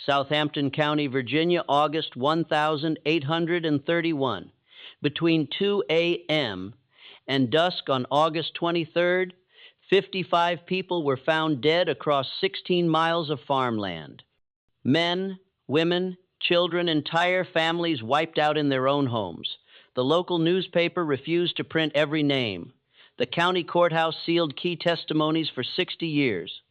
Southampton County, Virginia, August 1831. Between 2 a.m. and dusk on August 23rd, 55 people were found dead across 16 miles of farmland. Men, women, children, entire families wiped out in their own homes. The local newspaper refused to print every name. The county courthouse sealed key testimonies for 60 years.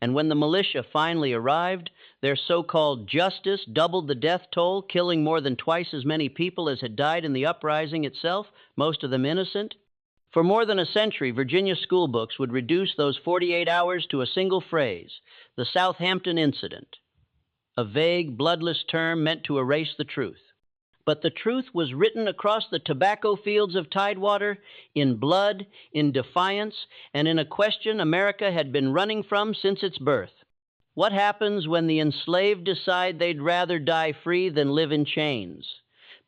And when the militia finally arrived, their so-called justice doubled the death toll, killing more than twice as many people as had died in the uprising itself, most of them innocent. For more than a century, Virginia school books would reduce those 48 hours to a single phrase, the Southampton Incident, a vague, bloodless term meant to erase the truth. But the truth was written across the tobacco fields of Tidewater in blood, in defiance, and in a question America had been running from since its birth. What happens when the enslaved decide they'd rather die free than live in chains?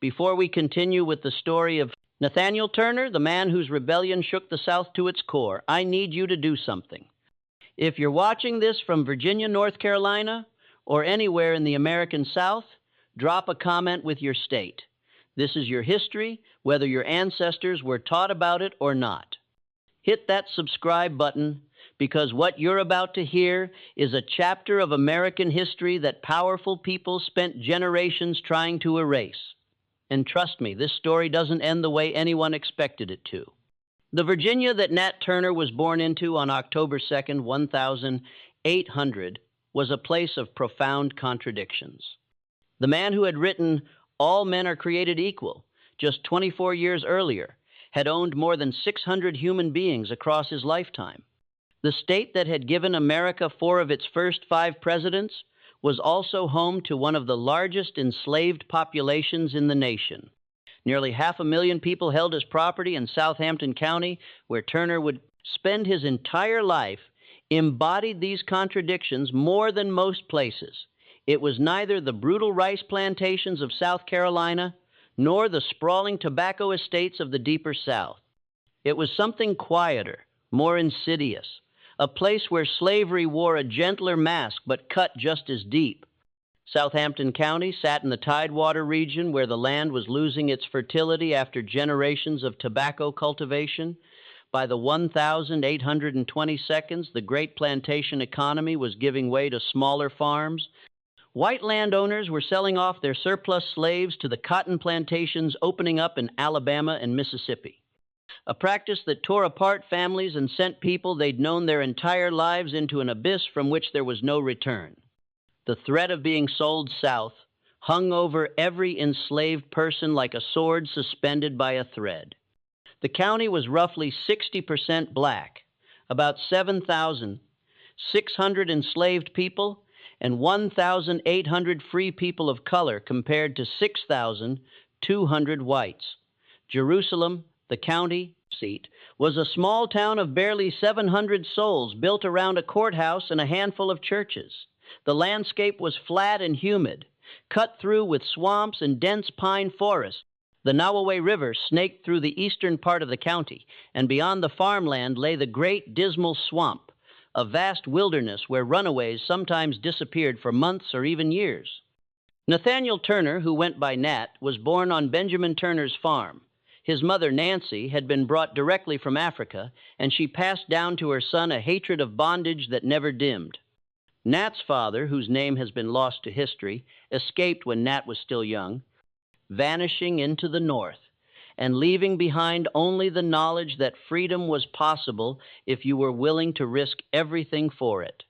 Before we continue with the story of Nat Turner, the man whose rebellion shook the South to its core, I need you to do something. If you're watching this from Virginia, North Carolina, or anywhere in the American South, drop a comment with your state. This is your history, whether your ancestors were taught about it or not. Hit that subscribe button, because what you're about to hear is a chapter of American history that powerful people spent generations trying to erase. And trust me, this story doesn't end the way anyone expected it to. The Virginia that Nat Turner was born into on October 2nd, 1800, was a place of profound contradictions. The man who had written All Men Are Created Equal just 24 years earlier had owned more than 600 human beings across his lifetime. The state that had given America 4 of its first 5 presidents was also home to one of the largest enslaved populations in the nation. Nearly 500,000 people held as property in Southampton County, where Turner would spend his entire life, embodied these contradictions more than most places. It was neither the brutal rice plantations of South Carolina nor the sprawling tobacco estates of the deeper South. It was something quieter, more insidious, a place where slavery wore a gentler mask but cut just as deep. Southampton County sat in the Tidewater region where the land was losing its fertility after generations of tobacco cultivation. By the 1822nd, the great plantation economy was giving way to smaller farms. White landowners were selling off their surplus slaves to the cotton plantations opening up in Alabama and Mississippi, a practice that tore apart families and sent people they'd known their entire lives into an abyss from which there was no return. The threat of being sold south hung over every enslaved person like a sword suspended by a thread. The county was roughly 60% black, about 7,600 enslaved people, and 1,800 free people of color compared to 6,200 whites. Jerusalem, the county seat, was a small town of barely 700 souls built around a courthouse and a handful of churches. The landscape was flat and humid, cut through with swamps and dense pine forests. The Nowaway River snaked through the eastern part of the county, and beyond the farmland lay the Great Dismal Swamp, a vast wilderness where runaways sometimes disappeared for months or even years. Nathaniel Turner, who went by Nat, was born on Benjamin Turner's farm. His mother, Nancy, had been brought directly from Africa, and she passed down to her son a hatred of bondage that never dimmed. Nat's father, whose name has been lost to history, escaped when Nat was still young, vanishing into the north, and leaving behind only the knowledge that freedom was possible if you were willing to risk everything for it.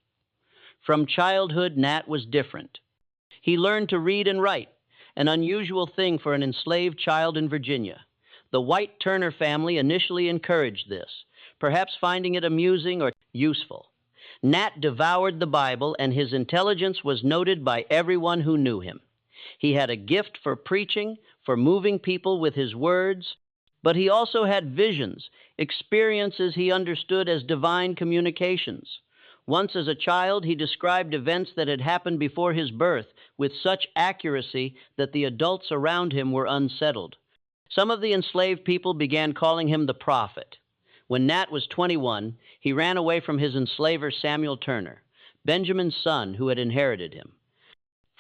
From childhood, Nat was different. He learned to read and write, an unusual thing for an enslaved child in Virginia. The white Turner family initially encouraged this, perhaps finding it amusing or useful. Nat devoured the Bible, and his intelligence was noted by everyone who knew him. He had a gift for preaching, for moving people with his words, but he also had visions, experiences he understood as divine communications. Once as a child, he described events that had happened before his birth with such accuracy that the adults around him were unsettled. Some of the enslaved people began calling him the prophet. When Nat was 21, he ran away from his enslaver Samuel Turner, Benjamin's son who had inherited him.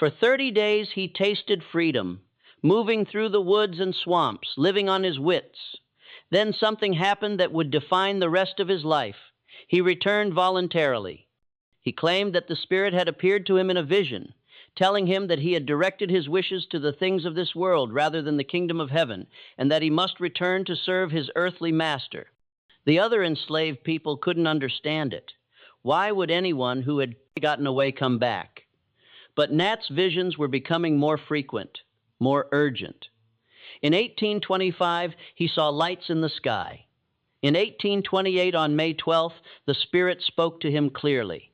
For 30 days he tasted freedom, moving through the woods and swamps, living on his wits. Then something happened that would define the rest of his life. He returned voluntarily. He claimed that the Spirit had appeared to him in a vision, telling him that he had directed his wishes to the things of this world rather than the kingdom of heaven, and that he must return to serve his earthly master. The other enslaved people couldn't understand it. Why would anyone who had gotten away come back? But Nat's visions were becoming more frequent, more urgent. In 1825, he saw lights in the sky. In 1828, on May 12th, the Spirit spoke to him clearly.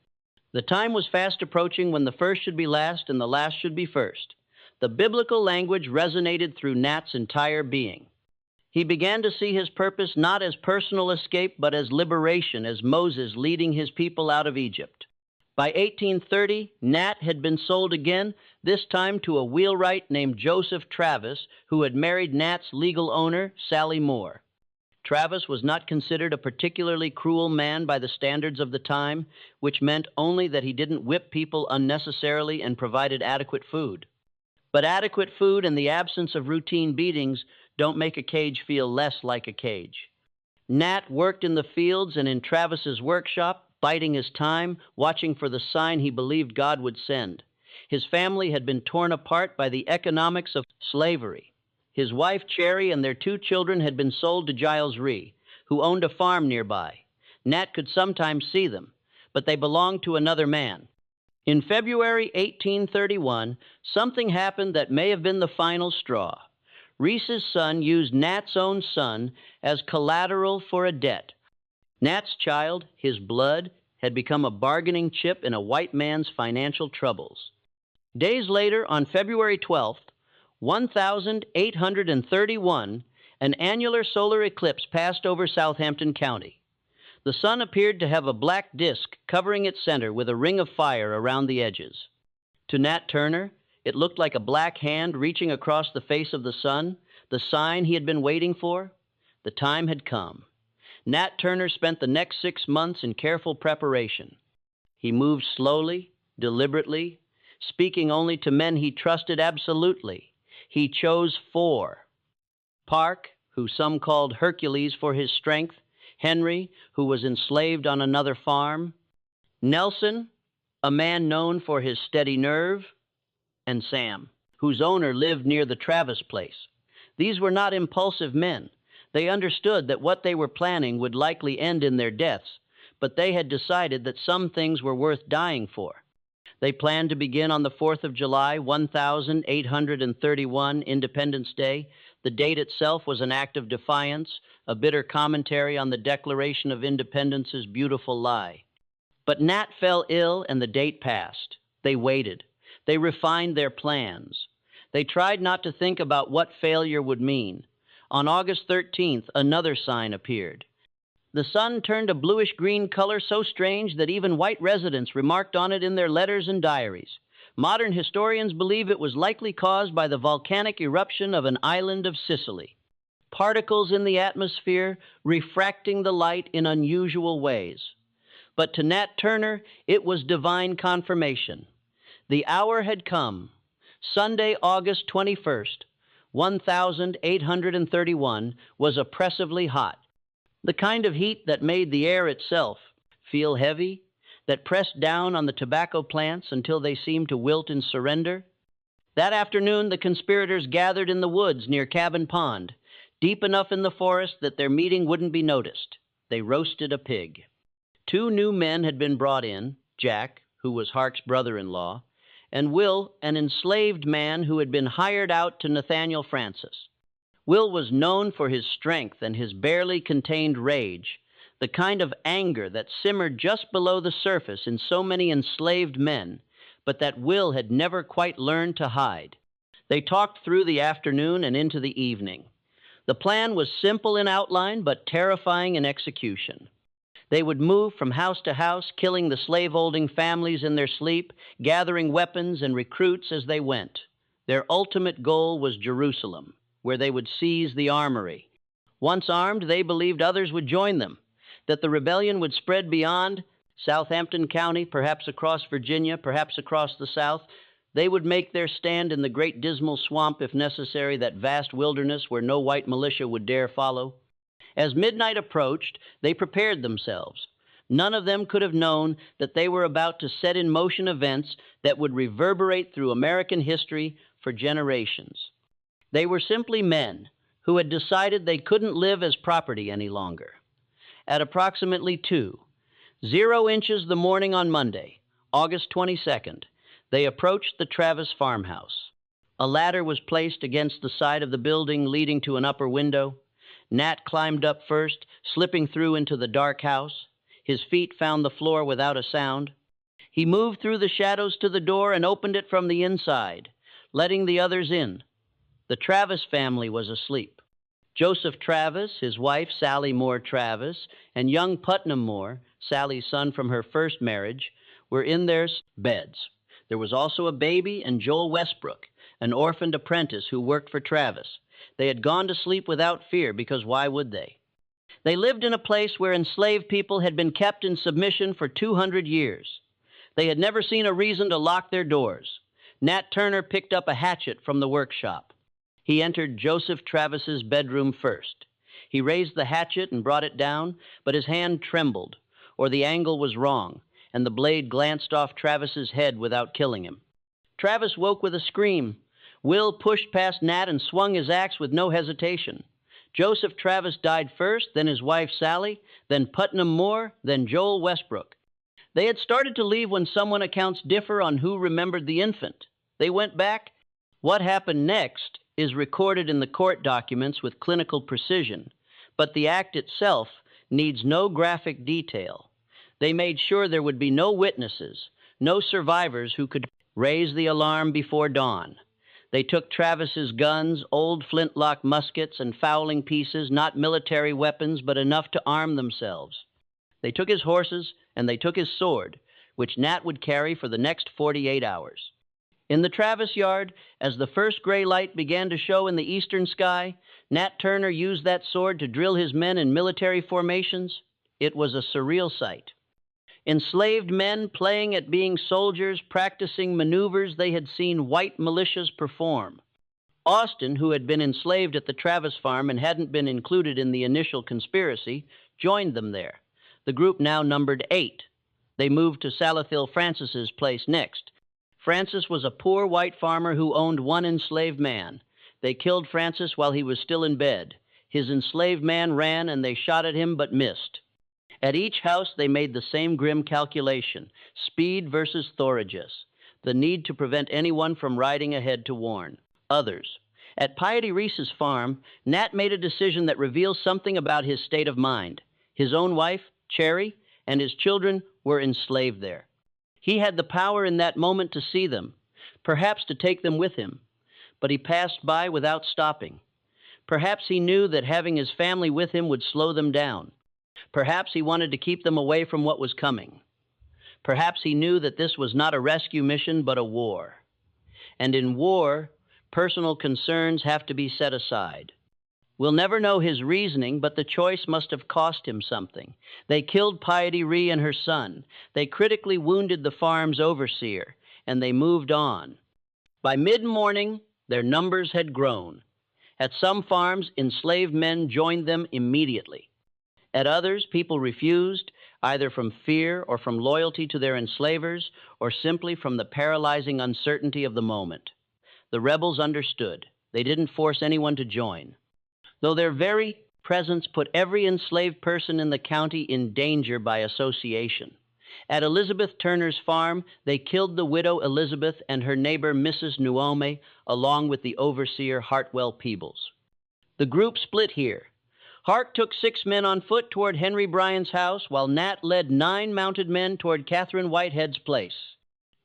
The time was fast approaching when the first should be last and the last should be first. The biblical language resonated through Nat's entire being. He began to see his purpose not as personal escape, but as liberation, as Moses leading his people out of Egypt. By 1830, Nat had been sold again, this time to a wheelwright named Joseph Travis, who had married Nat's legal owner, Sally Moore. Travis was not considered a particularly cruel man by the standards of the time, which meant only that he didn't whip people unnecessarily and provided adequate food. But adequate food and the absence of routine beatings don't make a cage feel less like a cage. Nat worked in the fields and in Travis's workshop, biding his time, watching for the sign he believed God would send. His family had been torn apart by the economics of slavery. His wife, Cherry, and their 2 children had been sold to Giles Rhee, who owned a farm nearby. Nat could sometimes see them, but they belonged to another man. In February 1831, something happened that may have been the final straw. Rhee's son used Nat's own son as collateral for a debt. Nat's child, his blood, had become a bargaining chip in a white man's financial troubles. Days later, on February 12th, 1831, an annular solar eclipse passed over Southampton County. The sun appeared to have a black disk covering its center with a ring of fire around the edges. To Nat Turner, it looked like a black hand reaching across the face of the sun, the sign he had been waiting for. The time had come. Nat Turner spent the next 6 months in careful preparation. He moved slowly, deliberately, speaking only to men he trusted absolutely. He chose 4. Park, who some called Hercules for his strength, Henry, who was enslaved on another farm, Nelson, a man known for his steady nerve, and Sam, whose owner lived near the Travis place. These were not impulsive men. They understood that what they were planning would likely end in their deaths, but they had decided that some things were worth dying for. They planned to begin on the 4th of July, 1831, Independence Day. The date itself was an act of defiance, a bitter commentary on the Declaration of Independence's beautiful lie. But Nat fell ill and the date passed. They waited. They refined their plans. They tried not to think about what failure would mean. On August 13th, another sign appeared. The sun turned a bluish-green color so strange that even white residents remarked on it in their letters and diaries. Modern historians believe it was likely caused by the volcanic eruption of an island of Sicily. Particles in the atmosphere refracting the light in unusual ways. But to Nat Turner, it was divine confirmation. The hour had come. Sunday, August 21st, 1831, was oppressively hot. The kind of heat that made the air itself feel heavy, that pressed down on the tobacco plants until they seemed to wilt in surrender. That afternoon, the conspirators gathered in the woods near Cabin Pond, deep enough in the forest that their meeting wouldn't be noticed. They roasted a pig. 2 new men had been brought in, Jack, who was Hark's brother-in-law, and Will, an enslaved man who had been hired out to Nathaniel Francis. Will was known for his strength and his barely contained rage, the kind of anger that simmered just below the surface in so many enslaved men, but that Will had never quite learned to hide. They talked through the afternoon and into the evening. The plan was simple in outline, but terrifying in execution. They would move from house to house, killing the slave-holding families in their sleep, gathering weapons and recruits as they went. Their ultimate goal was Jerusalem, where they would seize the armory. Once armed, they believed others would join them, that the rebellion would spread beyond Southampton County, perhaps across Virginia, perhaps across the South. They would make their stand in the great dismal swamp if necessary, that vast wilderness where no white militia would dare follow. As midnight approached, they prepared themselves. None of them could have known that they were about to set in motion events that would reverberate through American history for generations. They were simply men who had decided they couldn't live as property any longer. At approximately 2:00 the morning on Monday, August 22nd, they approached the Travis farmhouse. A ladder was placed against the side of the building leading to an upper window. Nat climbed up first, slipping through into the dark house. His feet found the floor without a sound. He moved through the shadows to the door and opened it from the inside, letting the others in. The Travis family was asleep. Joseph Travis, his wife Sally Moore Travis, and young Putnam Moore, Sally's son from her first marriage, were in their beds. There was also a baby and Joel Westbrook, an orphaned apprentice who worked for Travis. They had gone to sleep without fear, because why would they? They lived in a place where enslaved people had been kept in submission for 200 years. They had never seen a reason to lock their doors. Nat Turner picked up a hatchet from the workshop. He entered Joseph Travis's bedroom first. He raised the hatchet and brought it down, but his hand trembled, or the angle was wrong, and the blade glanced off Travis's head without killing him. Travis woke with a scream. Will pushed past Nat and swung his axe with no hesitation. Joseph Travis died first, then his wife Sally, then Putnam Moore, then Joel Westbrook. They had started to leave when someone accounts differ on who remembered the infant. They went back. What happened next is recorded in the court documents with clinical precision, but the act itself needs no graphic detail. They made sure there would be no witnesses, no survivors who could raise the alarm before dawn. They took Travis's guns, old flintlock muskets, and fowling pieces, not military weapons, but enough to arm themselves. They took his horses, and they took his sword, which Nat would carry for the next 48 hours. In the Travis yard, as the first gray light began to show in the eastern sky, Nat Turner used that sword to drill his men in military formations. It was a surreal sight. Enslaved men playing at being soldiers, practicing maneuvers they had seen white militias perform. Austin, who had been enslaved at the Travis farm and hadn't been included in the initial conspiracy, joined them there. The group now numbered 8. They moved to Salathill Francis's place next. Francis was a poor white farmer who owned one enslaved man. They killed Francis while he was still in bed. His enslaved man ran, and they shot at him but missed. At each house, they made the same grim calculation: speed versus thoragis, the need to prevent anyone from riding ahead to warn others. At Piety Reese's farm, Nat made a decision that reveals something about his state of mind. His own wife, Cherry, and his children were enslaved there. He had the power in that moment to see them, perhaps to take them with him, but he passed by without stopping. Perhaps he knew that having his family with him would slow them down. Perhaps he wanted to keep them away from what was coming. Perhaps he knew that this was not a rescue mission, but a war. And in war, personal concerns have to be set aside. We'll never know his reasoning, but the choice must have cost him something. They killed Piety Ree and her son. They critically wounded the farm's overseer, and they moved on. By mid-morning, their numbers had grown. At some farms, enslaved men joined them immediately. At others, people refused, either from fear or from loyalty to their enslavers, or simply from the paralyzing uncertainty of the moment. The rebels understood. They didn't force anyone to join. Though their very presence put every enslaved person in the county in danger by association. At Elizabeth Turner's farm, they killed the widow Elizabeth and her neighbor Mrs. Nuome, along with the overseer Hartwell Peebles. The group split here. Hart took 6 men on foot toward Henry Bryan's house, while Nat led 9 mounted men toward Catherine Whitehead's place.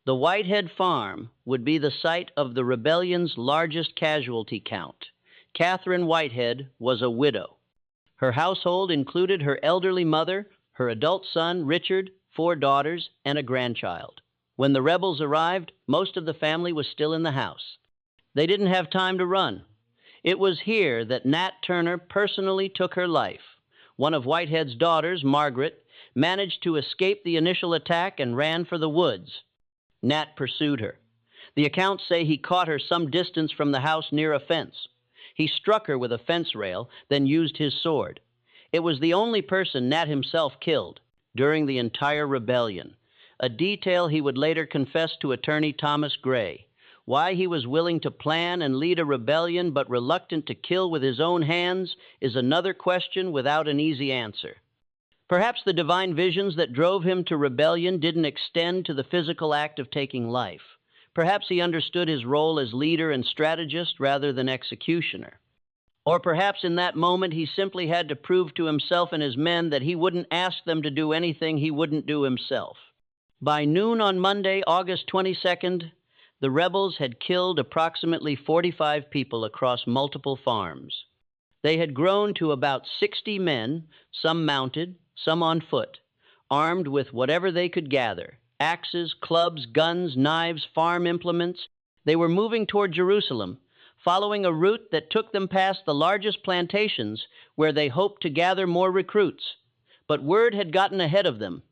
The Whitehead farm would be the site of the rebellion's largest casualty count. Catherine Whitehead was a widow. Her household included her elderly mother, her adult son, Richard, 4 daughters, and a grandchild. When the rebels arrived, most of the family was still in the house. They didn't have time to run. It was here that Nat Turner personally took her life. One of Whitehead's daughters, Margaret, managed to escape the initial attack and ran for the woods. Nat pursued her. The accounts say he caught her some distance from the house near a fence. He struck her with a fence rail, then used his sword. It was the only person Nat himself killed during the entire rebellion, a detail he would later confess to attorney Thomas Gray. Why he was willing to plan and lead a rebellion but reluctant to kill with his own hands is another question without an easy answer. Perhaps the divine visions that drove him to rebellion didn't extend to the physical act of taking life. Perhaps he understood his role as leader and strategist rather than executioner. Or perhaps in that moment he simply had to prove to himself and his men that he wouldn't ask them to do anything he wouldn't do himself. By noon on Monday, August 22nd, the rebels had killed approximately 45 people across multiple farms. They had grown to about 60 men, some mounted, some on foot, armed with whatever they could gather: axes, clubs, guns, knives, farm implements. They were moving toward Jerusalem, following a route that took them past the largest plantations where they hoped to gather more recruits. But word had gotten ahead of them.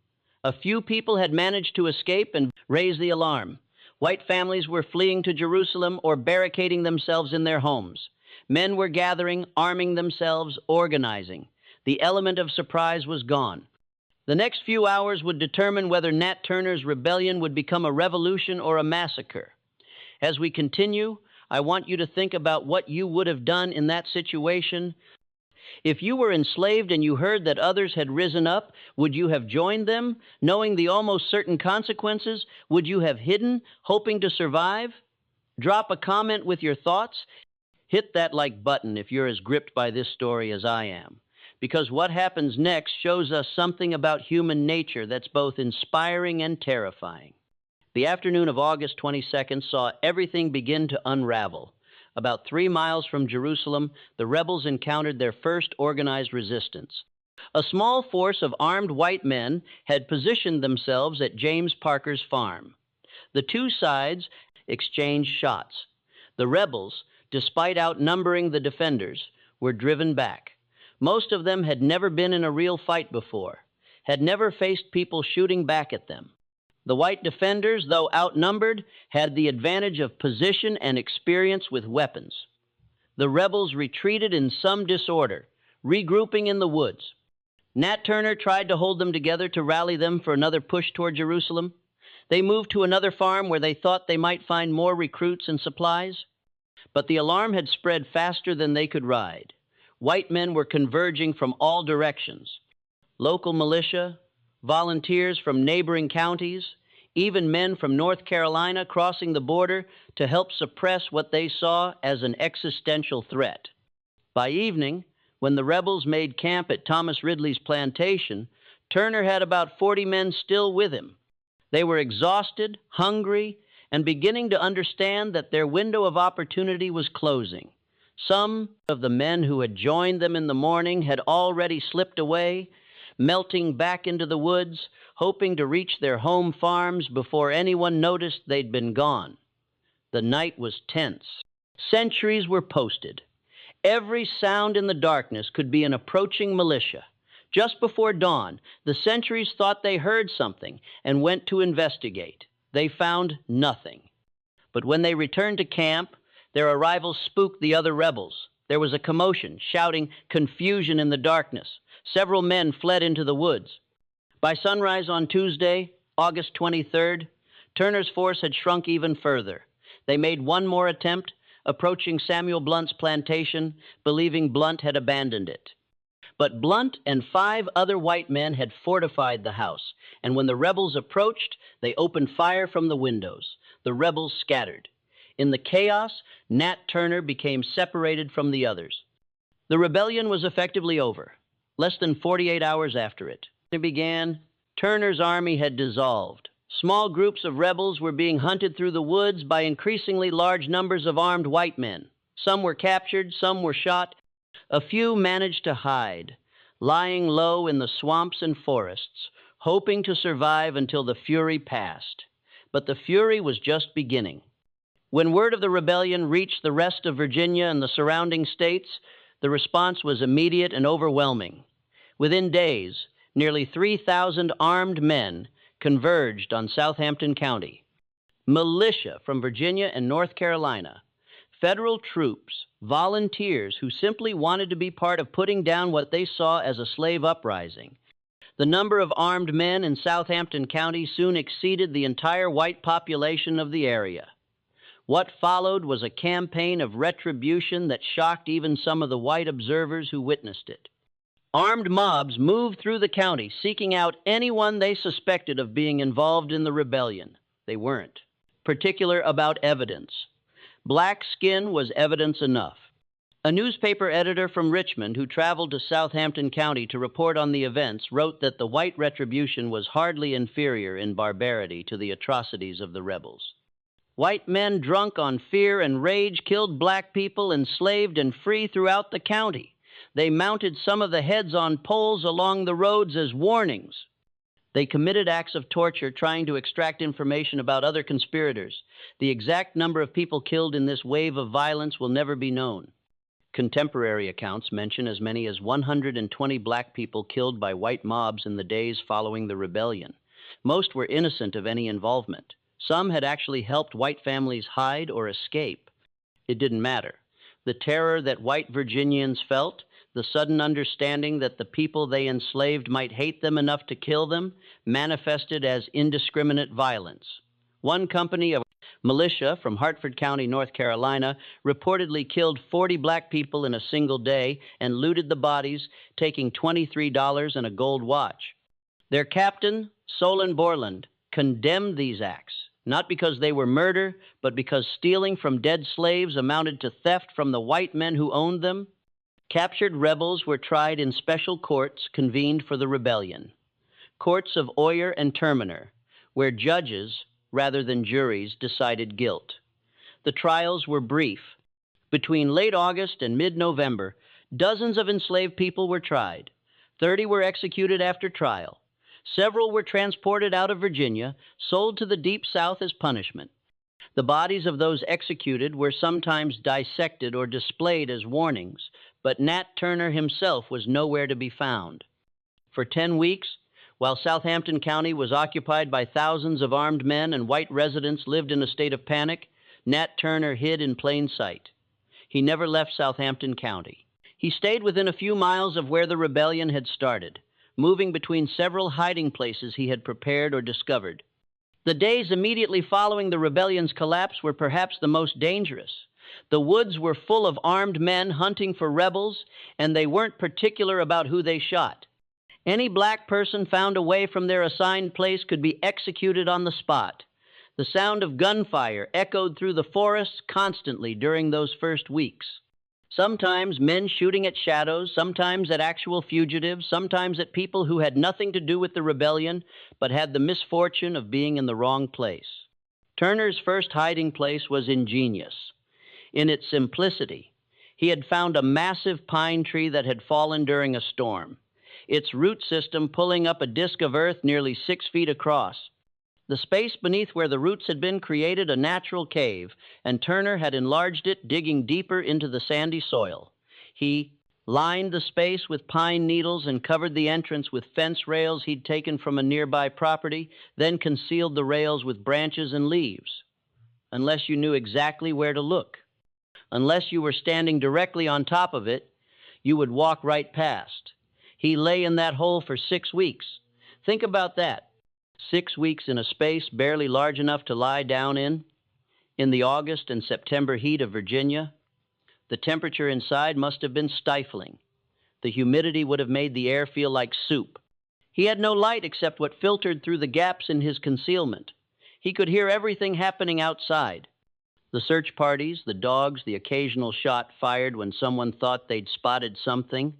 A few people had managed to escape and raise the alarm. White families were fleeing to Jerusalem or barricading themselves in their homes. Men were gathering, arming themselves, organizing. The element of surprise was gone. The next few hours would determine whether Nat Turner's rebellion would become a revolution or a massacre. As we continue, I want you to think about what you would have done in that situation. If you were enslaved and you heard that others had risen up, would you have joined them, knowing the almost certain consequences? Would you have hidden, hoping to survive? Drop a comment with your thoughts. Hit that like button if you're as gripped by this story as I am, because what happens next shows us something about human nature that's both inspiring and terrifying. The afternoon of August 22nd saw everything begin to unravel. About 3 miles from Jerusalem, the rebels encountered their first organized resistance. A small force of armed white men had positioned themselves at James Parker's farm. The two sides exchanged shots. The rebels, despite outnumbering the defenders, were driven back. Most of them had never been in a real fight before, had never faced people shooting back at them. The white defenders, though outnumbered, had the advantage of position and experience with weapons. The rebels retreated in some disorder, regrouping in the woods. Nat Turner tried to hold them together to rally them for another push toward Jerusalem. They moved to another farm where they thought they might find more recruits and supplies. But the alarm had spread faster than they could ride. White men were converging from all directions. Local militia, volunteers from neighboring counties, even men from North Carolina crossing the border to help suppress what they saw as an existential threat. By evening, when the rebels made camp at Thomas Ridley's plantation, Turner had about 40 men still with him. They were exhausted, hungry, and beginning to understand that their window of opportunity was closing. Some of the men who had joined them in the morning had already slipped away, melting back into the woods, hoping to reach their home farms before anyone noticed they'd been gone. The night was tense. Sentries were posted. Every sound in the darkness could be an approaching militia. Just before dawn, the sentries thought they heard something and went to investigate. They found nothing. But when they returned to camp, their arrival spooked the other rebels. There was a commotion, shouting, confusion in the darkness. Several men fled into the woods. By sunrise on Tuesday, August 23rd, Turner's force had shrunk even further. They made one more attempt, approaching Samuel Blunt's plantation, believing Blunt had abandoned it. But Blunt and 5 other white men had fortified the house, and when the rebels approached, they opened fire from the windows. The rebels scattered. In the chaos, Nat Turner became separated from the others. The rebellion was effectively over. Less than 48 hours after it began, Turner's army had dissolved. Small groups of rebels were being hunted through the woods by increasingly large numbers of armed white men. Some were captured, some were shot. A few managed to hide, lying low in the swamps and forests, hoping to survive until the fury passed. But the fury was just beginning. When word of the rebellion reached the rest of Virginia and the surrounding states, the response was immediate and overwhelming. Within days, nearly 3,000 armed men converged on Southampton County. militia from Virginia and North Carolina, federal troops, volunteers who simply wanted to be part of putting down what they saw as a slave uprising. The number of armed men in Southampton County soon exceeded the entire white population of the area. What followed was a campaign of retribution that shocked even some of the white observers who witnessed it. Armed mobs moved through the county, seeking out anyone they suspected of being involved in the rebellion. They weren't. Particular about evidence. Black skin was evidence enough. A newspaper editor from Richmond who traveled to Southampton County to report on the events wrote that the white retribution was hardly inferior in barbarity to the atrocities of the rebels. White men drunk on fear and rage killed black people enslaved and free throughout the county. They mounted some of the heads on poles along the roads as warnings. They committed acts of torture trying to extract information about other conspirators. The exact number of people killed in this wave of violence will never be known. Contemporary accounts mention as many as 120 black people killed by white mobs in the days following the rebellion. Most were innocent of any involvement. Some had actually helped white families hide or escape. It didn't matter. The terror that white Virginians felt, the sudden understanding that the people they enslaved might hate them enough to kill them, manifested as indiscriminate violence. One company of militia from Hartford County, North Carolina, reportedly killed 40 black people in a single day and looted the bodies, taking $23 and a gold watch. Their captain, Solon Borland, condemned these acts, not because they were murder, but because stealing from dead slaves amounted to theft from the white men who owned them. Captured rebels were tried in special courts convened for the rebellion, courts of Oyer and Terminer, where judges, rather than juries, decided guilt. The trials were brief. Between late August and mid-November, dozens of enslaved people were tried. 30 were executed after trial. Several were transported out of Virginia, sold to the Deep South as punishment. The bodies of those executed were sometimes dissected or displayed as warnings, but Nat Turner himself was nowhere to be found. For 10 weeks, while Southampton County was occupied by thousands of armed men and white residents lived in a state of panic, Nat Turner hid in plain sight. He never left Southampton County. He stayed within a few miles of where the rebellion had started, moving between several hiding places he had prepared or discovered. The days immediately following the rebellion's collapse were perhaps the most dangerous. The woods were full of armed men hunting for rebels, and they weren't particular about who they shot. Any black person found away from their assigned place could be executed on the spot. The sound of gunfire echoed through the forests constantly during those first weeks. Sometimes men shooting at shadows, sometimes at actual fugitives, sometimes at people who had nothing to do with the rebellion, but had the misfortune of being in the wrong place. Turner's first hiding place was ingenious. In its simplicity, he had found a massive pine tree that had fallen during a storm, its root system pulling up a disk of earth nearly 6 feet across. The space beneath where the roots had been created a natural cave, and Turner had enlarged it, digging deeper into the sandy soil. He lined the space with pine needles and covered the entrance with fence rails he'd taken from a nearby property, then concealed the rails with branches and leaves. Unless you knew exactly where to look. Unless you were standing directly on top of it, you would walk right past. He lay in that hole for 6 weeks. Think about that. 6 weeks in a space barely large enough to lie down in the August and September heat of Virginia. The temperature inside must have been stifling. The humidity would have made the air feel like soup. He had no light except what filtered through the gaps in his concealment. He could hear everything happening outside. The search parties, the dogs, the occasional shot fired when someone thought they'd spotted something.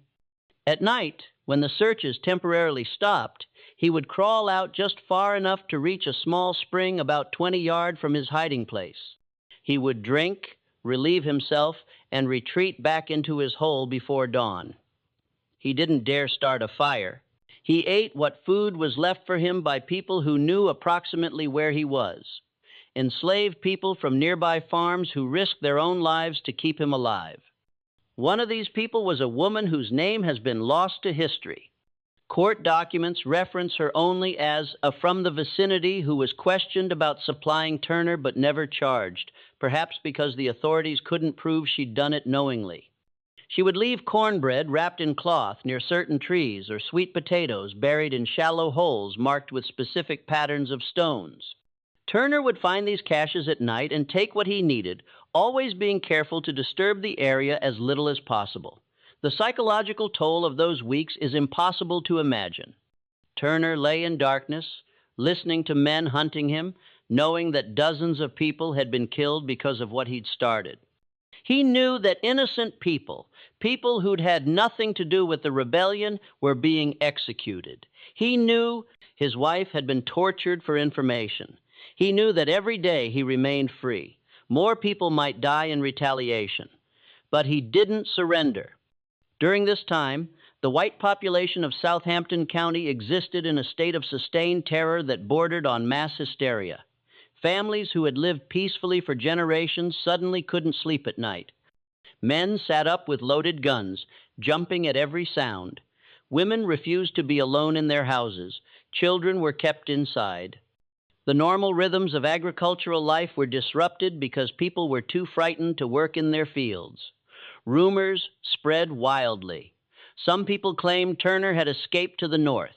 At night, when the searches temporarily stopped, he would crawl out just far enough to reach a small spring about 20 yards from his hiding place. He would drink, relieve himself, and retreat back into his hole before dawn. He didn't dare start a fire. He ate what food was left for him by people who knew approximately where he was. Enslaved people from nearby farms who risked their own lives to keep him alive. One of these people was a woman whose name has been lost to history. Court documents reference her only as a from the vicinity who was questioned about supplying Turner but never charged, perhaps because the authorities couldn't prove she'd done it knowingly. She would leave cornbread wrapped in cloth near certain trees or sweet potatoes buried in shallow holes marked with specific patterns of stones. Turner would find these caches at night and take what he needed, always being careful to disturb the area as little as possible. The psychological toll of those weeks is impossible to imagine. Turner lay in darkness, listening to men hunting him, knowing that dozens of people had been killed because of what he'd started. He knew that innocent people, people who'd had nothing to do with the rebellion, were being executed. He knew his wife had been tortured for information. He knew that every day he remained free. More people might die in retaliation. But he didn't surrender. During this time, the white population of Southampton County existed in a state of sustained terror that bordered on mass hysteria. Families who had lived peacefully for generations suddenly couldn't sleep at night. Men sat up with loaded guns, jumping at every sound. Women refused to be alone in their houses. Children were kept inside. The normal rhythms of agricultural life were disrupted because people were too frightened to work in their fields. Rumors spread wildly. Some people claimed Turner had escaped to the north.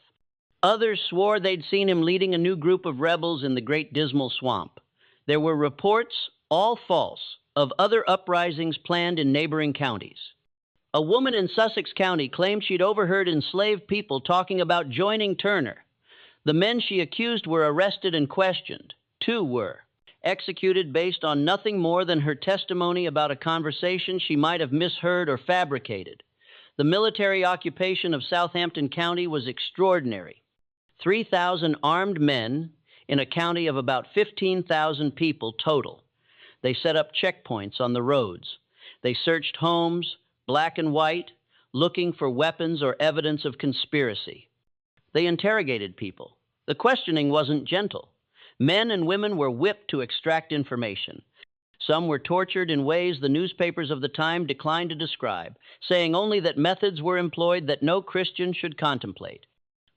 Others swore they'd seen him leading a new group of rebels in the Great Dismal Swamp. There were reports, all false, of other uprisings planned in neighboring counties. A woman in Sussex County claimed she'd overheard enslaved people talking about joining Turner. The men she accused were arrested and questioned. 2 were executed based on nothing more than her testimony about a conversation she might have misheard or fabricated. The military occupation of Southampton County was extraordinary. 3,000 armed men in a county of about 15,000 people total. They set up checkpoints on the roads. They searched homes, black and white, looking for weapons or evidence of conspiracy. They interrogated people. The questioning wasn't gentle. Men and women were whipped to extract information. Some were tortured in ways the newspapers of the time declined to describe, saying only that methods were employed that no Christian should contemplate.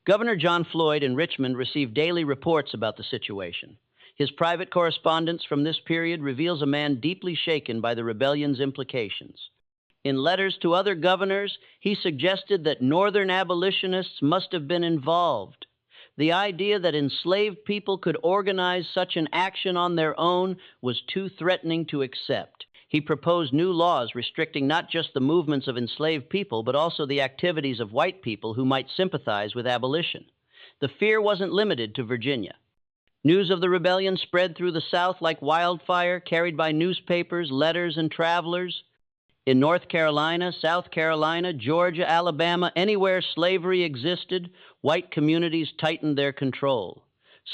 Governor John Floyd in Richmond received daily reports about the situation. His private correspondence from this period reveals a man deeply shaken by the rebellion's implications. In letters to other governors, he suggested that Northern abolitionists must have been involved. The idea that enslaved people could organize such an action on their own was too threatening to accept. He proposed new laws restricting not just the movements of enslaved people, but also the activities of white people who might sympathize with abolition. The fear wasn't limited to Virginia. News of the rebellion spread through the South like wildfire, carried by newspapers, letters, and travelers. In North Carolina, South Carolina, Georgia, Alabama, anywhere slavery existed, white communities tightened their control.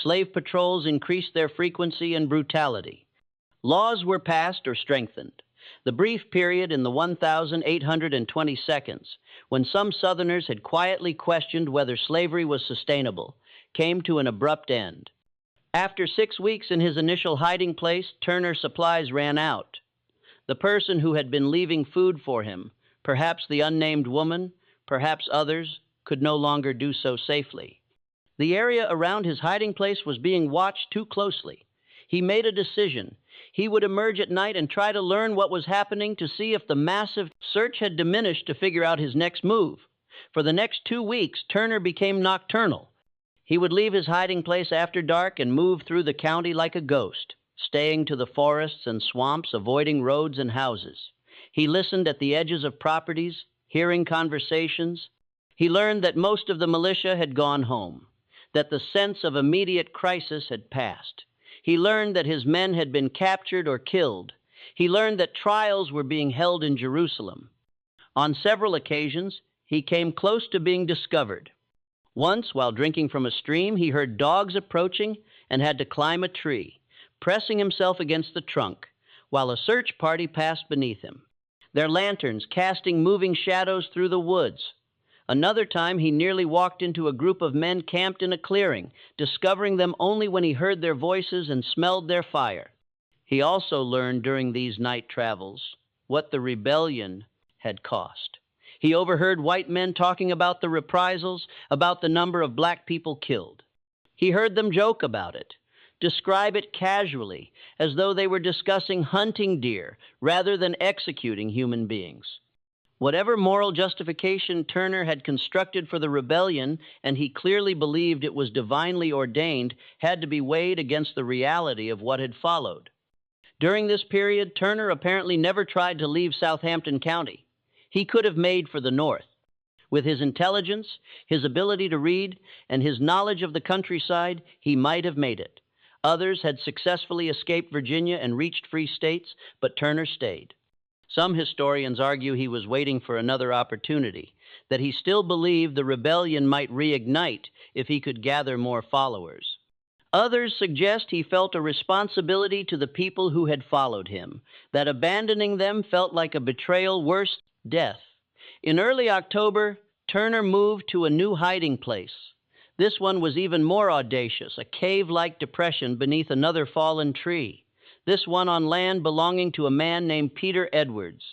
Slave patrols increased their frequency and brutality. Laws were passed or strengthened. The brief period in the 1,820 seconds, when some Southerners had quietly questioned whether slavery was sustainable, came to an abrupt end. After 6 weeks in his initial hiding place, Turner's supplies ran out. The person who had been leaving food for him, perhaps the unnamed woman, perhaps others, could no longer do so safely. The area around his hiding place was being watched too closely. He made a decision. He would emerge at night and try to learn what was happening to see if the massive search had diminished to figure out his next move. For the next 2 weeks, Turner became nocturnal. He would leave his hiding place after dark and move through the county like a ghost, staying to the forests and swamps, avoiding roads and houses. He listened at the edges of properties, hearing conversations. He learned that most of the militia had gone home, that the sense of immediate crisis had passed. He learned that his men had been captured or killed. He learned that trials were being held in Jerusalem. On several occasions, he came close to being discovered. Once, while drinking from a stream, he heard dogs approaching and had to climb a tree, pressing himself against the trunk, while a search party passed beneath him, their lanterns casting moving shadows through the woods. Another time, he nearly walked into a group of men camped in a clearing, discovering them only when he heard their voices and smelled their fire. He also learned during these night travels what the rebellion had cost. He overheard white men talking about the reprisals, about the number of black people killed. He heard them joke about it, describe it casually, as though they were discussing hunting deer rather than executing human beings. Whatever moral justification Turner had constructed for the rebellion, and he clearly believed it was divinely ordained, had to be weighed against the reality of what had followed. During this period, Turner apparently never tried to leave Southampton County. He could have made for the north. With his intelligence, his ability to read, and his knowledge of the countryside, he might have made it. Others had successfully escaped Virginia and reached free states, but Turner stayed. Some historians argue he was waiting for another opportunity, that he still believed the rebellion might reignite if he could gather more followers. Others suggest he felt a responsibility to the people who had followed him, that abandoning them felt like a betrayal worse than death. In early October, Turner moved to a new hiding place. This one was even more audacious, a cave-like depression beneath another fallen tree. This one on land belonging to a man named Peter Edwards.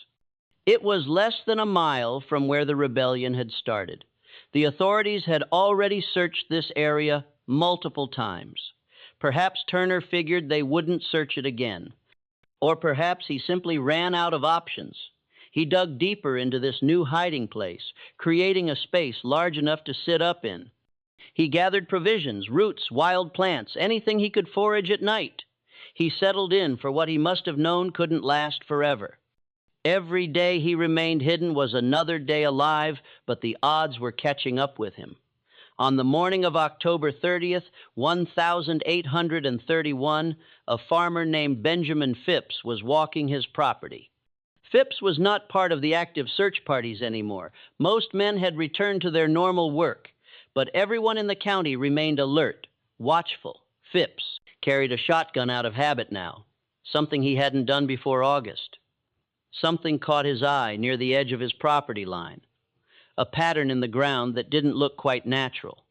It was less than a mile from where the rebellion had started. The authorities had already searched this area multiple times. Perhaps Turner figured they wouldn't search it again. Or perhaps he simply ran out of options. He dug deeper into this new hiding place, creating a space large enough to sit up in. He gathered provisions, roots, wild plants, anything he could forage at night. He settled in for what he must have known couldn't last forever. Every day he remained hidden was another day alive, but the odds were catching up with him. On the morning of October 30th, 1831, a farmer named Benjamin Phipps was walking his property. Phipps was not part of the active search parties anymore. Most men had returned to their normal work, but everyone in the county remained alert, watchful. Phipps carried a shotgun out of habit now, something he hadn't done before August. Something caught his eye near the edge of his property line, a pattern in the ground that didn't look quite natural.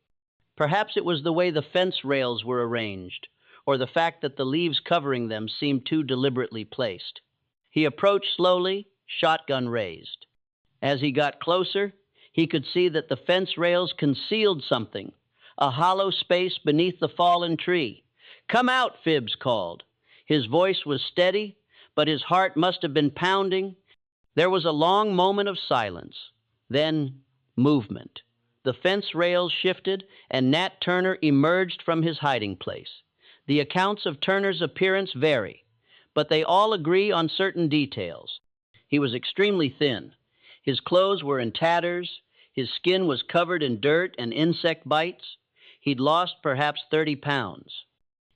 Perhaps it was the way the fence rails were arranged, or the fact that the leaves covering them seemed too deliberately placed. He approached slowly, shotgun raised. As he got closer, he could see that the fence rails concealed something, a hollow space beneath the fallen tree. "Come out," Phibbs called. His voice was steady, but his heart must have been pounding. There was a long moment of silence, then movement. The fence rails shifted, and Nat Turner emerged from his hiding place. The accounts of Turner's appearance vary, but they all agree on certain details. He was extremely thin. His clothes were in tatters. His skin was covered in dirt and insect bites. He'd lost perhaps 30 pounds.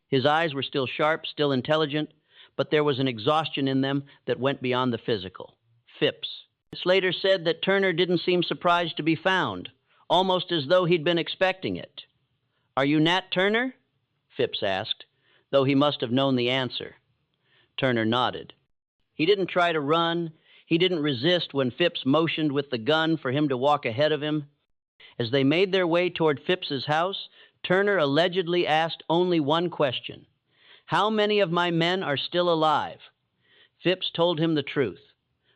His eyes were still sharp, still intelligent, but there was an exhaustion in them that went beyond the physical. Phipps. Slater said that Turner didn't seem surprised to be found, almost as though he'd been expecting it. "Are you Nat Turner?" Phipps asked, though he must have known the answer. Turner nodded. He didn't try to run. He didn't resist when Phipps motioned with the gun for him to walk ahead of him. As they made their way toward Phipps's house, Turner allegedly asked only one question: "How many of my men are still alive?" Phipps told him the truth.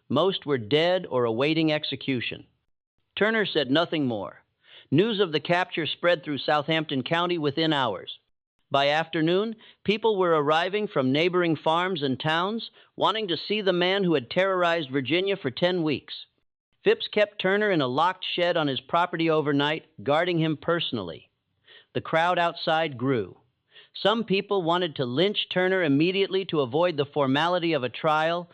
Most were dead or awaiting execution. Turner said nothing more. News of the capture spread through Southampton County within hours. By afternoon, people were arriving from neighboring farms and towns, wanting to see the man who had terrorized Virginia for 10 weeks. Phipps kept Turner in a locked shed on his property overnight, guarding him personally. The crowd outside grew. Some people wanted to lynch Turner immediately to avoid the formality of a trial.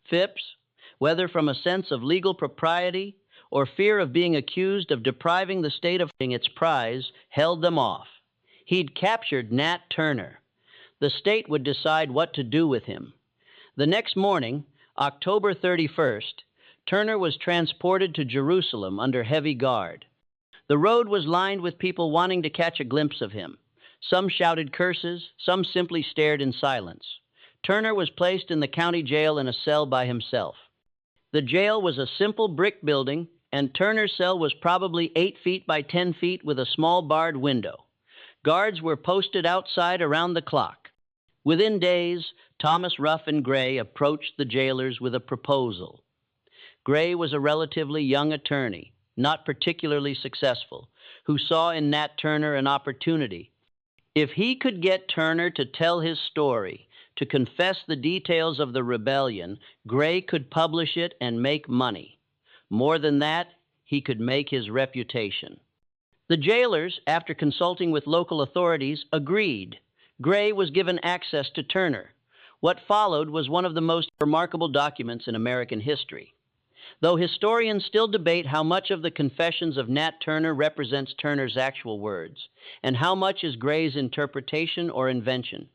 Phipps, whether from a sense of legal propriety or fear of being accused of depriving the state of its prize, held them off. He'd captured Nat Turner. The state would decide what to do with him. The next morning, October 31st, Turner was transported to Jerusalem under heavy guard. The road was lined with people wanting to catch a glimpse of him. Some shouted curses, some simply stared in silence. Turner was placed in the county jail in a cell by himself. The jail was a simple brick building, and Turner's cell was probably 8 feet by 10 feet with a small barred window. Guards were posted outside around the clock. Within days, Thomas Ruff and Gray approached the jailers with a proposal. Gray was a relatively young attorney, not particularly successful, who saw in Nat Turner an opportunity. If he could get Turner to tell his story, to confess the details of the rebellion, Gray could publish it and make money. More than that, he could make his reputation. The jailers, after consulting with local authorities, agreed. Gray was given access to Turner. What followed was one of the most remarkable documents in American history. Though historians still debate how much of the confessions of Nat Turner represents Turner's actual words, and how much is Gray's interpretation or invention.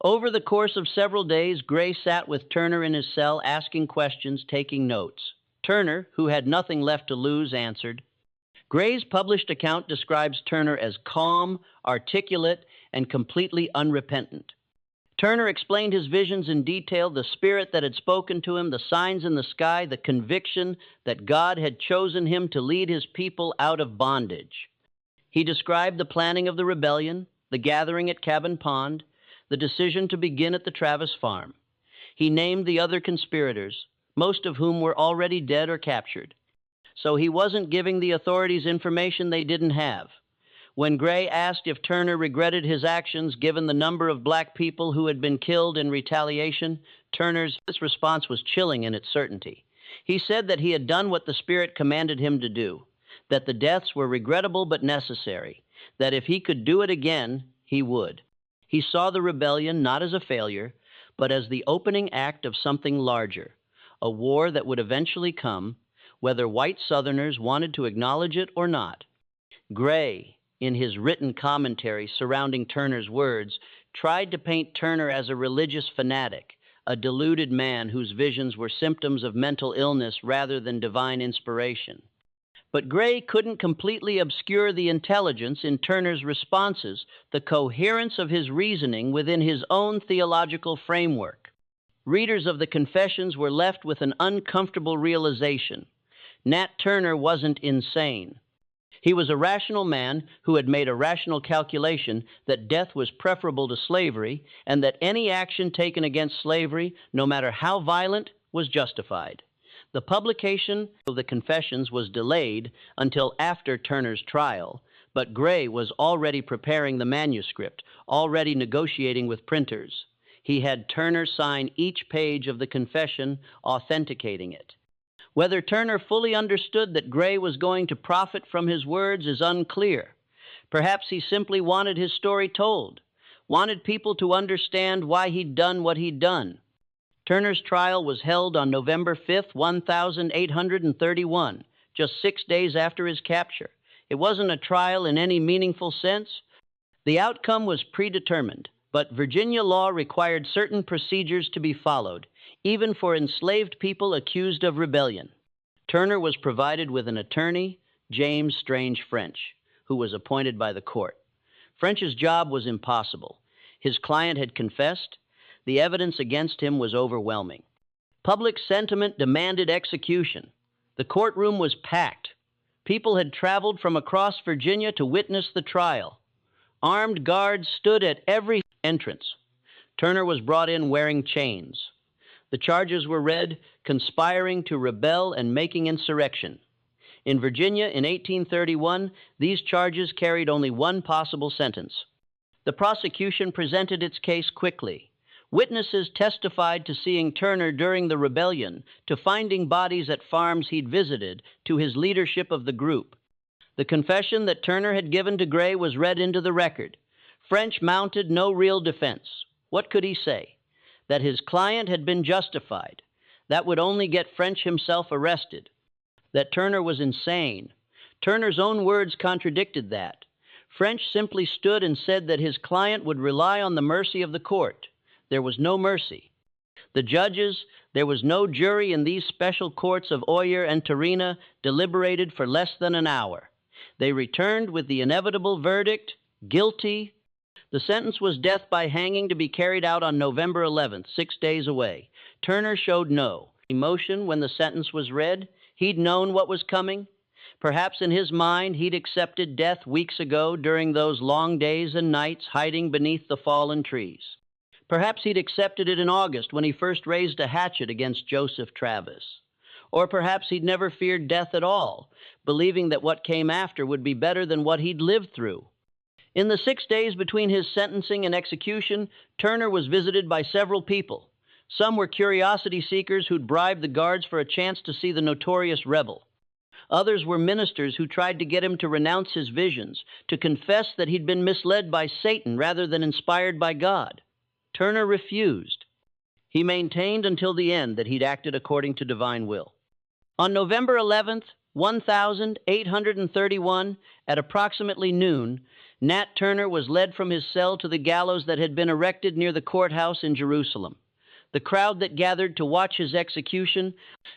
Over the course of several days, Gray sat with Turner in his cell, asking questions, taking notes. Turner, who had nothing left to lose, answered. Gray's published account describes Turner as calm, articulate, and completely unrepentant. Turner explained his visions in detail, the spirit that had spoken to him, the signs in the sky, the conviction that God had chosen him to lead his people out of bondage. He described the planning of the rebellion, the gathering at Cabin Pond, the decision to begin at the Travis farm. He named the other conspirators, most of whom were already dead or captured. So he wasn't giving the authorities information they didn't have. When Gray asked if Turner regretted his actions given the number of black people who had been killed in retaliation, Turner's response was chilling in its certainty. He said that he had done what the Spirit commanded him to do, that the deaths were regrettable but necessary, that if he could do it again, he would. He saw the rebellion not as a failure, but as the opening act of something larger, a war that would eventually come, whether white Southerners wanted to acknowledge it or not. Gray, in his written commentary surrounding Turner's words, tried to paint Turner as a religious fanatic, a deluded man whose visions were symptoms of mental illness rather than divine inspiration. But Gray couldn't completely obscure the intelligence in Turner's responses, the coherence of his reasoning within his own theological framework. Readers of the Confessions were left with an uncomfortable realization. Nat Turner wasn't insane. He was a rational man who had made a rational calculation that death was preferable to slavery and that any action taken against slavery, no matter how violent, was justified. The publication of the Confessions was delayed until after Turner's trial, but Gray was already preparing the manuscript, already negotiating with printers. He had Turner sign each page of the confession, authenticating it. Whether Turner fully understood that Gray was going to profit from his words is unclear. Perhaps he simply wanted his story told, wanted people to understand why he'd done what he'd done. Turner's trial was held on November 5th, 1831, just 6 days after his capture. It wasn't a trial in any meaningful sense. The outcome was predetermined, but Virginia law required certain procedures to be followed, even for enslaved people accused of rebellion. Turner was provided with an attorney, James Strange French, who was appointed by the court. French's job was impossible. His client had confessed. The evidence against him was overwhelming. Public sentiment demanded execution. The courtroom was packed. People had traveled from across Virginia to witness the trial. Armed guards stood at every entrance. Turner was brought in wearing chains. The charges were read: conspiring to rebel and making insurrection. In Virginia in 1831, these charges carried only one possible sentence. The prosecution presented its case quickly. Witnesses testified to seeing Turner during the rebellion, to finding bodies at farms he'd visited, to his leadership of the group. The confession that Turner had given to Gray was read into the record. French mounted no real defense. What could he say? That his client had been justified. That would only get French himself arrested. That Turner was insane. Turner's own words contradicted that. French simply stood and said that his client would rely on the mercy of the court. There was no mercy. The judges, there was no jury in these special courts of Oyer and Torina, deliberated for less than an hour. They returned with the inevitable verdict, guilty. The sentence was death by hanging, to be carried out on November 11th, 6 days away. Turner showed no emotion when the sentence was read. He'd known what was coming. Perhaps in his mind he'd accepted death weeks ago during those long days and nights hiding beneath the fallen trees. Perhaps he'd accepted it in August when he first raised a hatchet against Joseph Travis. Or perhaps he'd never feared death at all, believing that what came after would be better than what he'd lived through. In the 6 days between his sentencing and execution, Turner was visited by several people. Some were curiosity seekers who'd bribed the guards for a chance to see the notorious rebel. Others were ministers who tried to get him to renounce his visions, to confess that he'd been misled by Satan rather than inspired by God. Turner refused. He maintained until the end that he'd acted according to divine will. On November 11th, 1831, at approximately noon, Nat Turner was led from his cell to the gallows that had been erected near the courthouse in Jerusalem. The crowd that gathered to watch his execution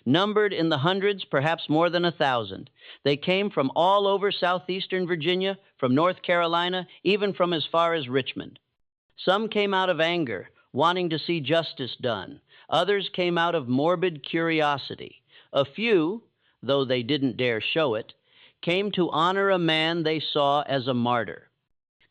numbered in the hundreds, perhaps more than 1,000. They came from all over southeastern Virginia, from North Carolina, even from as far as Richmond. Some came out of anger, wanting to see justice done. Others came out of morbid curiosity. A few, though they didn't dare show it, came to honor a man they saw as a martyr.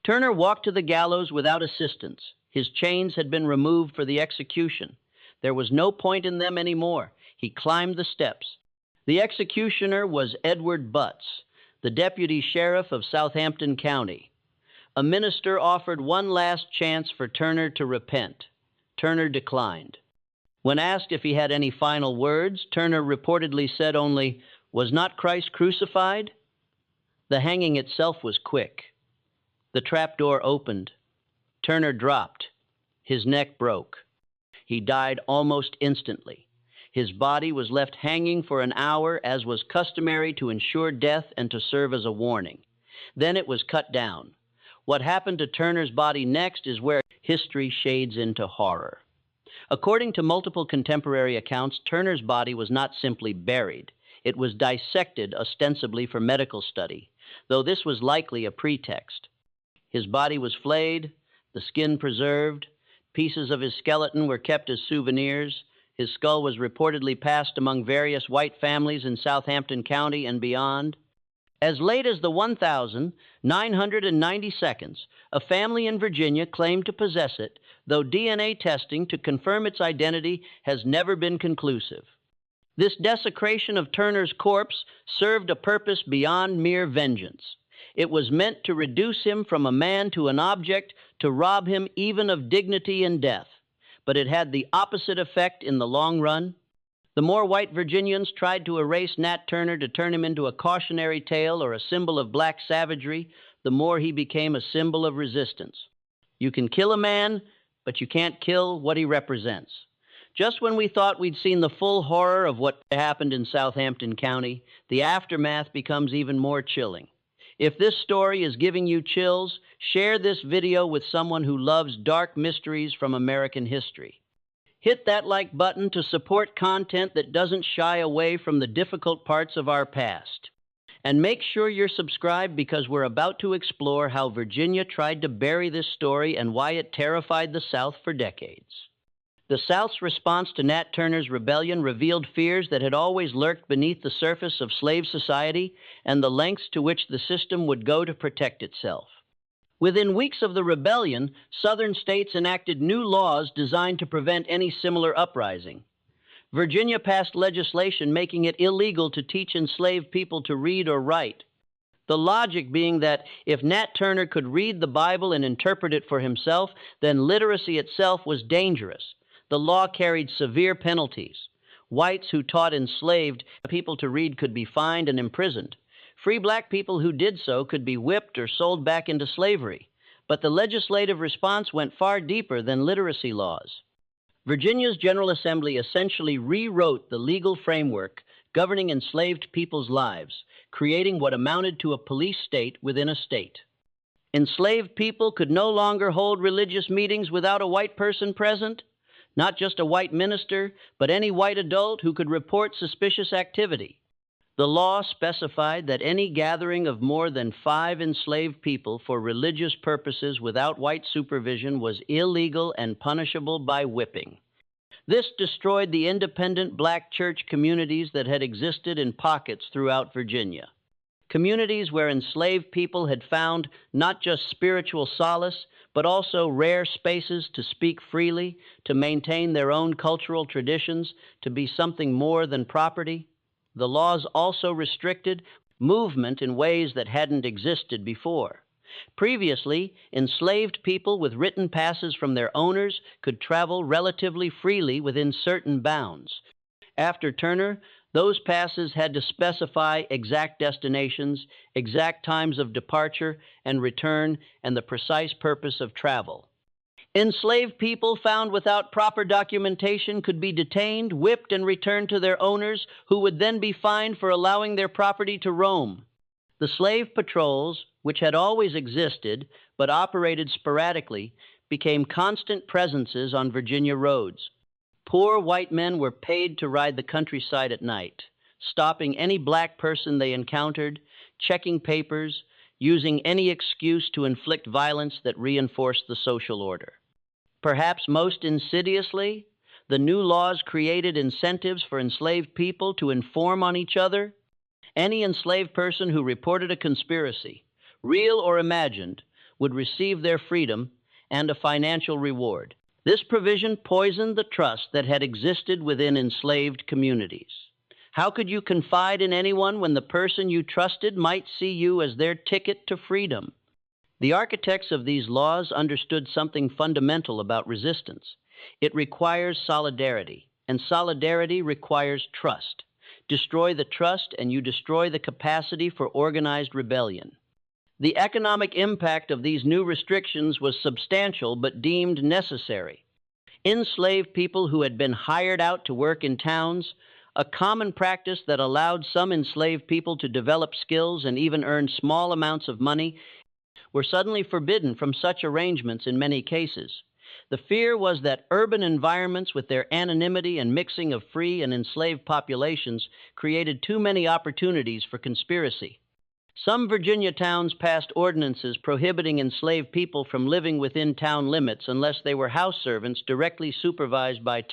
Turner walked to the gallows without assistance. His chains had been removed for the execution. There was no point in them anymore. He climbed the steps. The executioner was Edward Butts, the deputy sheriff of Southampton County. A minister offered one last chance for Turner to repent. Turner declined. When asked if he had any final words, Turner reportedly said only, "Was not Christ crucified?" The hanging itself was quick. The trapdoor opened. Turner dropped. His neck broke. He died almost instantly. His body was left hanging for an hour, as was customary to ensure death and to serve as a warning. Then it was cut down. What happened to Turner's body next is where history shades into horror. According to multiple contemporary accounts, Turner's body was not simply buried. It was dissected ostensibly for medical study, though this was likely a pretext. His body was flayed, the skin preserved, pieces of his skeleton were kept as souvenirs, his skull was reportedly passed among various white families in Southampton County and beyond. As late as the 1992nd, a family in Virginia claimed to possess it, though DNA testing to confirm its identity has never been conclusive. This desecration of Turner's corpse served a purpose beyond mere vengeance. It was meant to reduce him from a man to an object, to rob him even of dignity and death. But it had the opposite effect in the long run. The more white Virginians tried to erase Nat Turner to turn him into a cautionary tale or a symbol of black savagery, the more he became a symbol of resistance. You can kill a man, but you can't kill what he represents. Just when we thought we'd seen the full horror of what happened in Southampton County, the aftermath becomes even more chilling. If this story is giving you chills, share this video with someone who loves dark mysteries from American history. Hit that like button to support content that doesn't shy away from the difficult parts of our past. And make sure you're subscribed, because we're about to explore how Virginia tried to bury this story and why it terrified the South for decades. The South's response to Nat Turner's rebellion revealed fears that had always lurked beneath the surface of slave society and the lengths to which the system would go to protect itself. Within weeks of the rebellion, Southern states enacted new laws designed to prevent any similar uprising. Virginia passed legislation making it illegal to teach enslaved people to read or write. The logic being that if Nat Turner could read the Bible and interpret it for himself, then literacy itself was dangerous. The law carried severe penalties. Whites who taught enslaved people to read could be fined and imprisoned. Free black people who did so could be whipped or sold back into slavery. But the legislative response went far deeper than literacy laws. Virginia's General Assembly essentially rewrote the legal framework governing enslaved people's lives, creating what amounted to a police state within a state. Enslaved people could no longer hold religious meetings without a white person present. Not just a white minister, but any white adult who could report suspicious activity. The law specified that any gathering of more than 5 enslaved people for religious purposes without white supervision was illegal and punishable by whipping. This destroyed the independent black church communities that had existed in pockets throughout Virginia. Communities where enslaved people had found not just spiritual solace, but also rare spaces to speak freely, to maintain their own cultural traditions, to be something more than property. The laws also restricted movement in ways that hadn't existed before. Previously, enslaved people with written passes from their owners could travel relatively freely within certain bounds. After Turner, those passes had to specify exact destinations, exact times of departure and return, and the precise purpose of travel. Enslaved people found without proper documentation could be detained, whipped, and returned to their owners, who would then be fined for allowing their property to roam. The slave patrols, which had always existed but operated sporadically, became constant presences on Virginia roads. Poor white men were paid to ride the countryside at night, stopping any black person they encountered, checking papers, using any excuse to inflict violence that reinforced the social order. Perhaps most insidiously, the new laws created incentives for enslaved people to inform on each other. Any enslaved person who reported a conspiracy, real or imagined, would receive their freedom and a financial reward. This provision poisoned the trust that had existed within enslaved communities. How could you confide in anyone when the person you trusted might see you as their ticket to freedom? The architects of these laws understood something fundamental about resistance. It requires solidarity, and solidarity requires trust. Destroy the trust, and you destroy the capacity for organized rebellion. The economic impact of these new restrictions was substantial but deemed necessary. Enslaved people who had been hired out to work in towns, a common practice that allowed some enslaved people to develop skills and even earn small amounts of money, were suddenly forbidden from such arrangements in many cases. The fear was that urban environments, with their anonymity and mixing of free and enslaved populations, created too many opportunities for conspiracy. Some Virginia towns passed ordinances prohibiting enslaved people from living within town limits unless they were house servants directly supervised by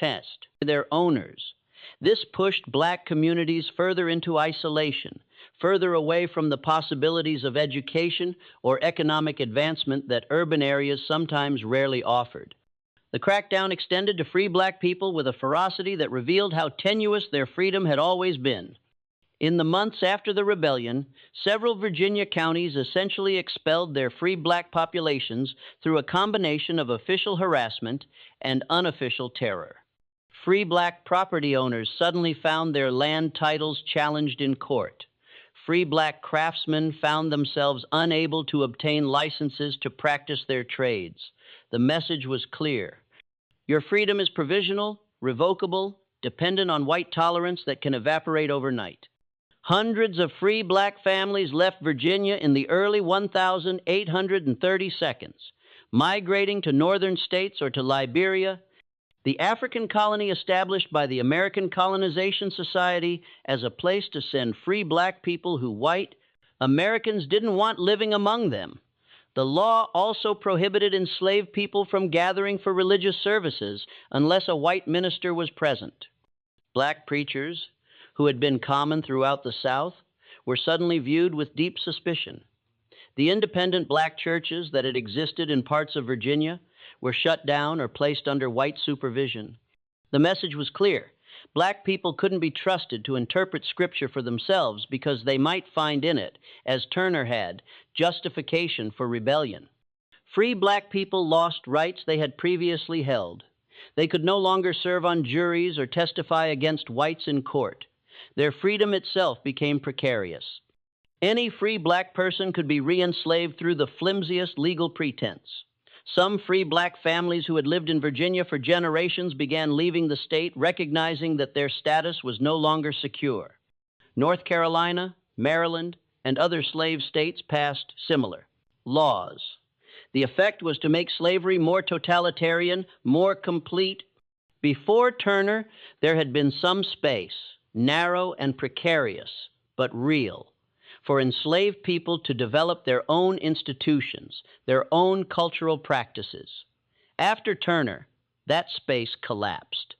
their owners. This pushed black communities further into isolation, further away from the possibilities of education or economic advancement that urban areas sometimes rarely offered. The crackdown extended to free black people with a ferocity that revealed how tenuous their freedom had always been. In the months after the rebellion, several Virginia counties essentially expelled their free black populations through a combination of official harassment and unofficial terror. Free black property owners suddenly found their land titles challenged in court. Free black craftsmen found themselves unable to obtain licenses to practice their trades. The message was clear. Your freedom is provisional, revocable, dependent on white tolerance that can evaporate overnight. Hundreds of free black families left Virginia in the early 1832, migrating to northern states or to Liberia, the African colony established by the American Colonization Society as a place to send free black people who white Americans didn't want living among them. The law also prohibited enslaved people from gathering for religious services unless a white minister was present. Black preachers, who had been common throughout the South, were suddenly viewed with deep suspicion. The independent black churches that had existed in parts of Virginia were shut down or placed under white supervision. The message was clear. Black people couldn't be trusted to interpret Scripture for themselves because they might find in it, as Turner had, justification for rebellion. Free black people lost rights they had previously held. They could no longer serve on juries or testify against whites in court. Their freedom itself became precarious. Any free black person could be re-enslaved through the flimsiest legal pretense. Some free black families who had lived in Virginia for generations began leaving the state, recognizing that their status was no longer secure. North Carolina, Maryland, and other slave states passed similar laws. The effect was to make slavery more totalitarian, more complete. Before Turner, there had been some space, narrow and precarious, but real, for enslaved people to develop their own institutions, their own cultural practices. After Turner, that space collapsed.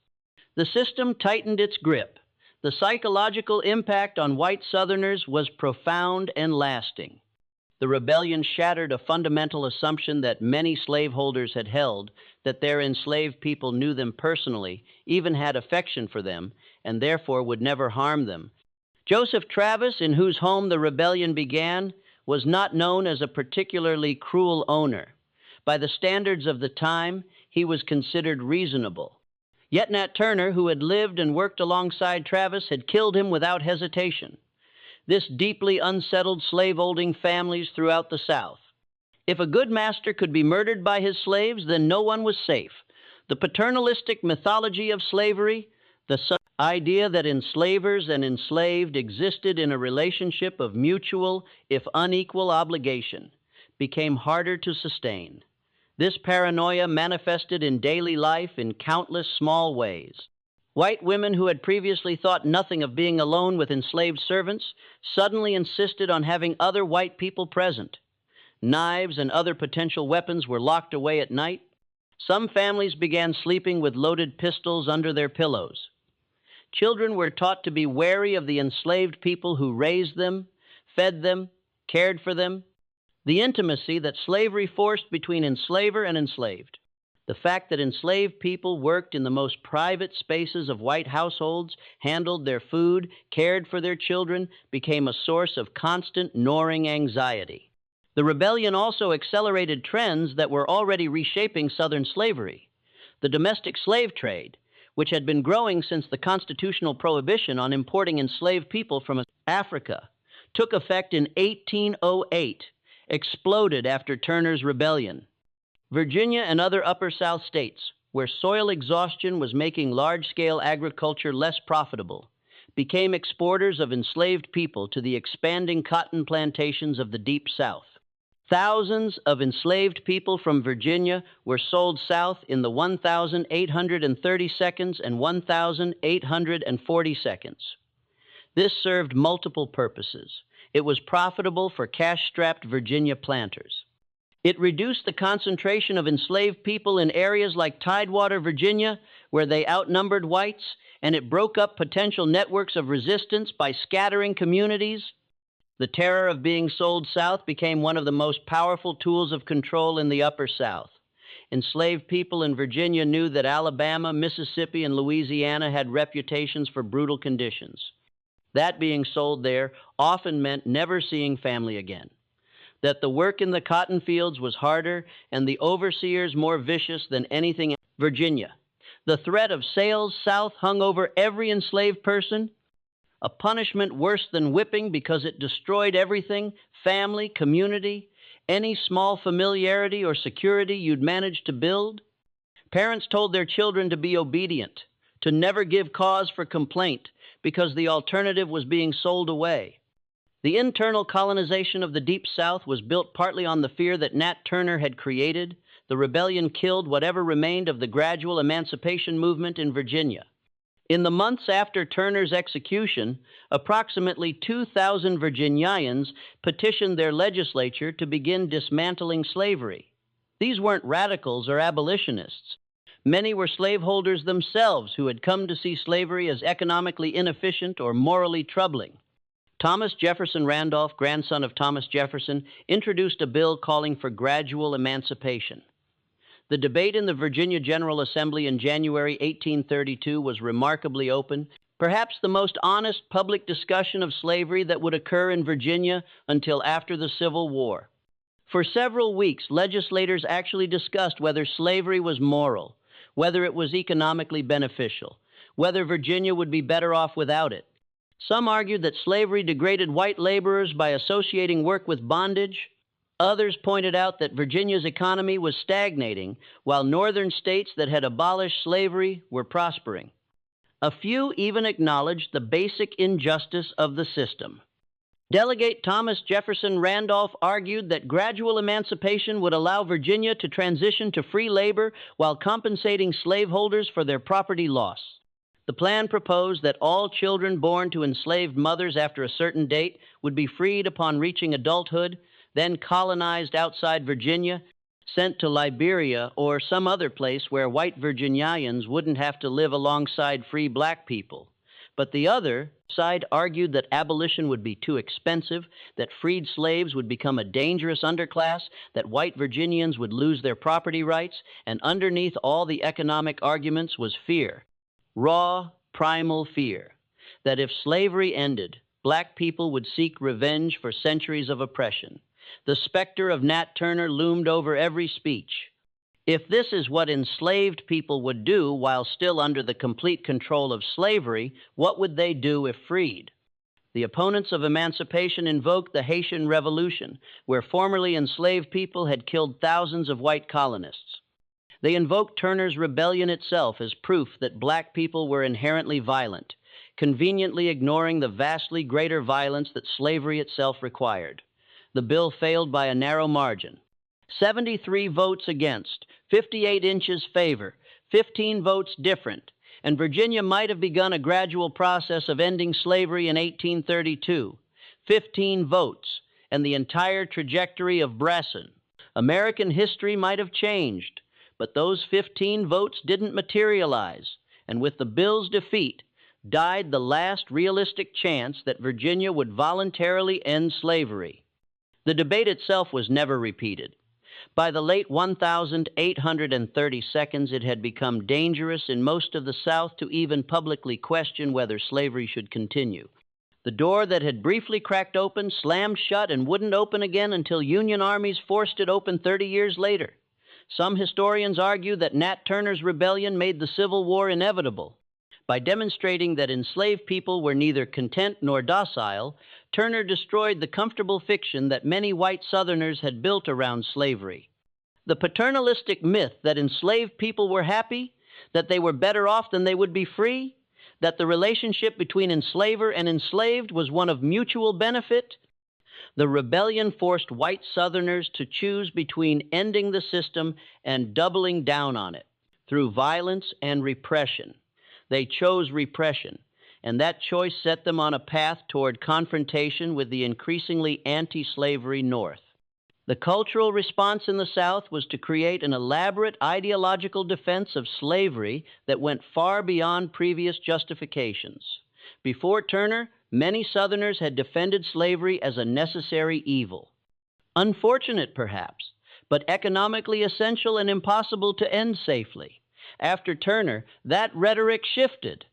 The system tightened its grip. The psychological impact on white Southerners was profound and lasting. The rebellion shattered a fundamental assumption that many slaveholders had held, that their enslaved people knew them personally, even had affection for them, and therefore would never harm them. Joseph Travis, in whose home the rebellion began, was not known as a particularly cruel owner. By the standards of the time, he was considered reasonable. Yet Nat Turner, who had lived and worked alongside Travis, had killed him without hesitation. This deeply unsettled slave-holding families throughout the South. If a good master could be murdered by his slaves, then no one was safe. The paternalistic mythology of slavery, the idea that enslavers and enslaved existed in a relationship of mutual, if unequal, obligation, became harder to sustain. This paranoia manifested in daily life in countless small ways. White women who had previously thought nothing of being alone with enslaved servants suddenly insisted on having other white people present. Knives and other potential weapons were locked away at night. Some families began sleeping with loaded pistols under their pillows. Children were taught to be wary of the enslaved people who raised them, fed them, cared for them. The intimacy that slavery forced between enslaver and enslaved. The fact that enslaved people worked in the most private spaces of white households, handled their food, cared for their children, became a source of constant, gnawing anxiety. The rebellion also accelerated trends that were already reshaping Southern slavery. The domestic slave trade, which had been growing since the constitutional prohibition on importing enslaved people from Africa, took effect in 1808, exploded after Turner's rebellion. Virginia and other Upper South states, where soil exhaustion was making large-scale agriculture less profitable, became exporters of enslaved people to the expanding cotton plantations of the Deep South. Thousands of enslaved people from Virginia were sold south in the 1,832nd and 1,842nd. This served multiple purposes. It was profitable for cash-strapped Virginia planters. It reduced the concentration of enslaved people in areas like Tidewater, Virginia, where they outnumbered whites, and it broke up potential networks of resistance by scattering communities. The terror of being sold south became one of the most powerful tools of control in the Upper South. Enslaved people in Virginia knew that Alabama, Mississippi, and Louisiana had reputations for brutal conditions. That being sold there often meant never seeing family again. That the work in the cotton fields was harder and the overseers more vicious than anything in Virginia. The threat of sales south hung over every enslaved person, a punishment worse than whipping because it destroyed everything, family, community, any small familiarity or security you'd managed to build. Parents told their children to be obedient, to never give cause for complaint, because the alternative was being sold away. The internal colonization of the Deep South was built partly on the fear that Nat Turner had created. The rebellion killed whatever remained of the gradual emancipation movement in Virginia. In the months after Turner's execution, approximately 2,000 Virginians petitioned their legislature to begin dismantling slavery. These weren't radicals or abolitionists. Many were slaveholders themselves who had come to see slavery as economically inefficient or morally troubling. Thomas Jefferson Randolph, grandson of Thomas Jefferson, introduced a bill calling for gradual emancipation. The debate in the Virginia General Assembly in January 1832 was remarkably open, perhaps the most honest public discussion of slavery that would occur in Virginia until after the Civil War. For several weeks, legislators actually discussed whether slavery was moral, whether it was economically beneficial, whether Virginia would be better off without it. Some argued that slavery degraded white laborers by associating work with bondage. Others pointed out that Virginia's economy was stagnating, while northern states that had abolished slavery were prospering. A few even acknowledged the basic injustice of the system. Delegate Thomas Jefferson Randolph argued that gradual emancipation would allow Virginia to transition to free labor while compensating slaveholders for their property loss. The plan proposed that all children born to enslaved mothers after a certain date would be freed upon reaching adulthood, then colonized outside Virginia, sent to Liberia or some other place where white Virginians wouldn't have to live alongside free black people. But the other side argued that abolition would be too expensive, that freed slaves would become a dangerous underclass, that white Virginians would lose their property rights, and underneath all the economic arguments was fear, raw, primal fear, that if slavery ended, black people would seek revenge for centuries of oppression. The specter of Nat Turner loomed over every speech. If this is what enslaved people would do while still under the complete control of slavery, what would they do if freed? The opponents of emancipation invoked the Haitian Revolution, where formerly enslaved people had killed thousands of white colonists. They invoked Turner's rebellion itself as proof that black people were inherently violent, conveniently ignoring the vastly greater violence that slavery itself required. The bill failed by a narrow margin. 73 votes against, 58 inches favor, 15 votes different, and Virginia might have begun a gradual process of ending slavery in 1832. 15 votes, and the entire trajectory of Brasson. American history might have changed, but those 15 votes didn't materialize, and with the bill's defeat, died the last realistic chance that Virginia would voluntarily end slavery. The debate itself was never repeated. By the late 1832, it had become dangerous in most of the South to even publicly question whether slavery should continue. The door that had briefly cracked open slammed shut and wouldn't open again until Union armies forced it open 30 years later. Some historians argue that Nat Turner's rebellion made the Civil War inevitable. By demonstrating that enslaved people were neither content nor docile, Turner destroyed the comfortable fiction that many white Southerners had built around slavery. The paternalistic myth that enslaved people were happy, that they were better off than they would be free, that the relationship between enslaver and enslaved was one of mutual benefit. The rebellion forced white Southerners to choose between ending the system and doubling down on it through violence and repression. They chose repression, and that choice set them on a path toward confrontation with the increasingly anti-slavery North. The cultural response in the South was to create an elaborate ideological defense of slavery that went far beyond previous justifications. Before Turner, many Southerners had defended slavery as a necessary evil. Unfortunate, perhaps, but economically essential and impossible to end safely. After Turner, that rhetoric shifted.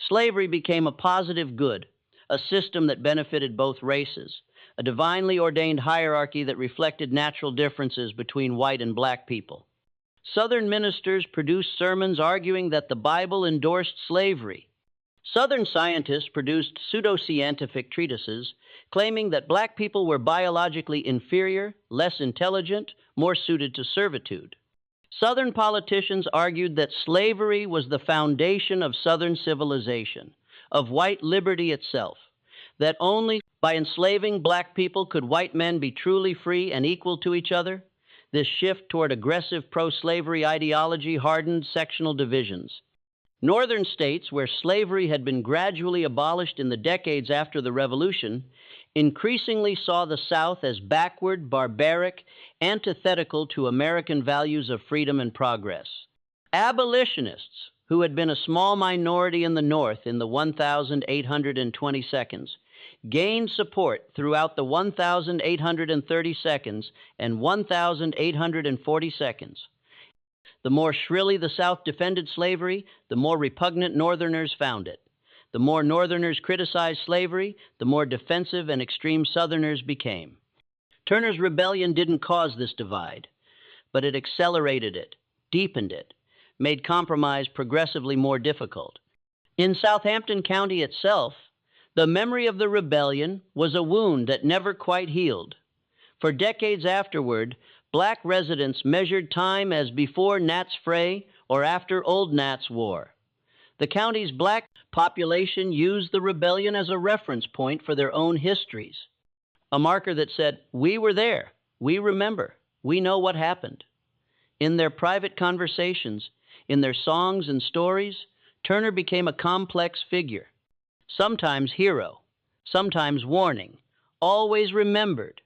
Slavery became a positive good, a system that benefited both races, a divinely ordained hierarchy that reflected natural differences between white and black people. Southern ministers produced sermons arguing that the Bible endorsed slavery. Southern scientists produced pseudoscientific treatises claiming that black people were biologically inferior, less intelligent, more suited to servitude. Southern politicians argued that slavery was the foundation of Southern civilization, of white liberty itself, that only by enslaving black people could white men be truly free and equal to each other. This shift toward aggressive pro-slavery ideology hardened sectional divisions. Northern states, where slavery had been gradually abolished in the decades after the Revolution, increasingly saw the South as backward, barbaric, antithetical to American values of freedom and progress. Abolitionists, who had been a small minority in the North in the 1822nd, gained support throughout the 1832nd and 1842nd. The more shrilly the South defended slavery, the more repugnant Northerners found it. The more Northerners criticized slavery, the more defensive and extreme Southerners became. Turner's rebellion didn't cause this divide, but it accelerated it, deepened it, made compromise progressively more difficult. In Southampton County itself, the memory of the rebellion was a wound that never quite healed. For decades afterward, black residents measured time as before Nat's Fray or after Old Nat's War. The county's black population used the rebellion as a reference point for their own histories, a marker that said, "We were there, we remember, we know what happened." In their private conversations, in their songs and stories, Turner became a complex figure, sometimes hero, sometimes warning, always remembered.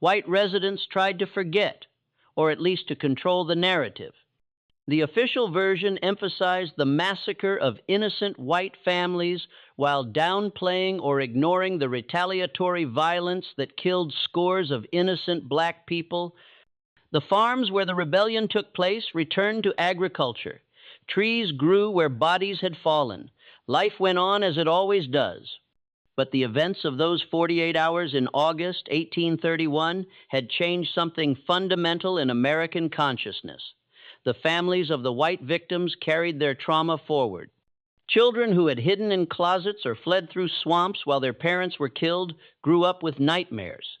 White residents tried to forget, or at least to control the narrative. The official version emphasized the massacre of innocent white families while downplaying or ignoring the retaliatory violence that killed scores of innocent black people. The farms where the rebellion took place returned to agriculture. Trees grew where bodies had fallen. Life went on as it always does. But the events of those 48 hours in August 1831 had changed something fundamental in American consciousness. The families of the white victims carried their trauma forward. Children who had hidden in closets or fled through swamps while their parents were killed grew up with nightmares.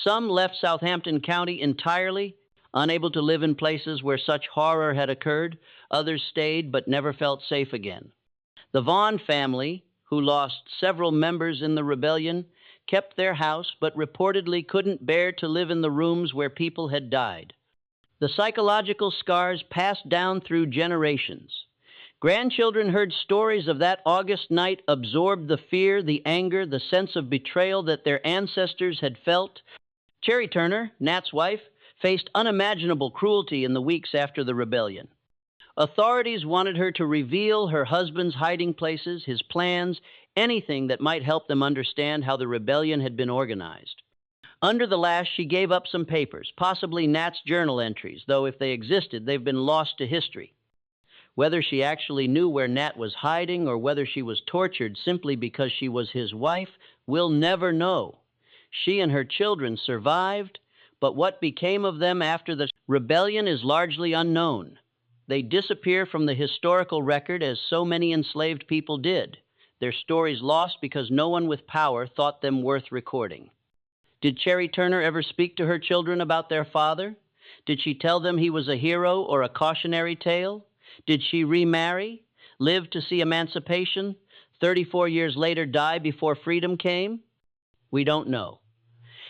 Some left Southampton County entirely, unable to live in places where such horror had occurred. Others stayed but never felt safe again. The Vaughn family, who lost several members in the rebellion, kept their house but reportedly couldn't bear to live in the rooms where people had died. The psychological scars passed down through generations. Grandchildren heard stories of that August night, absorbed the fear, the anger, the sense of betrayal that their ancestors had felt. Cherry Turner, Nat's wife, faced unimaginable cruelty in the weeks after the rebellion. Authorities wanted her to reveal her husband's hiding places, his plans, anything that might help them understand how the rebellion had been organized. Under the lash, she gave up some papers, possibly Nat's journal entries, though if they existed, they've been lost to history. Whether she actually knew where Nat was hiding or whether she was tortured simply because she was his wife, we'll never know. She and her children survived, but what became of them after the rebellion is largely unknown. They disappear from the historical record as so many enslaved people did. Their stories lost because no one with power thought them worth recording. Did Cherry Turner ever speak to her children about their father? Did she tell them he was a hero or a cautionary tale? Did she remarry, live to see emancipation, 34 years later die before freedom came? We don't know.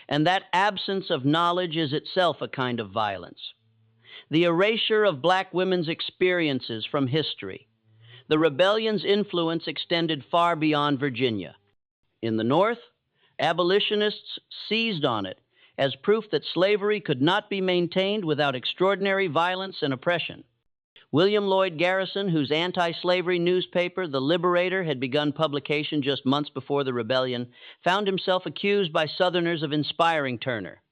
And that absence of knowledge is itself a kind of violence. The erasure of black women's experiences from history. The rebellion's influence extended far beyond Virginia. In the North, abolitionists seized on it as proof that slavery could not be maintained without extraordinary violence and oppression. William Lloyd Garrison, whose anti-slavery newspaper, The Liberator, had begun publication just months before the rebellion, found himself accused by Southerners of inspiring Turner.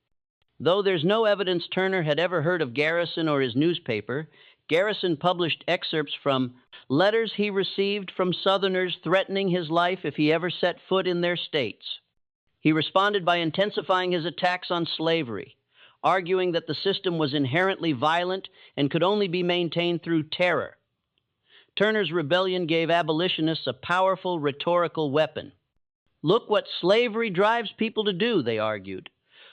Though there's no evidence Turner had ever heard of Garrison or his newspaper, Garrison published excerpts from letters he received from Southerners threatening his life if he ever set foot in their states. He responded by intensifying his attacks on slavery, arguing that the system was inherently violent and could only be maintained through terror. Turner's rebellion gave abolitionists a powerful rhetorical weapon. Look what slavery drives people to do, they argued.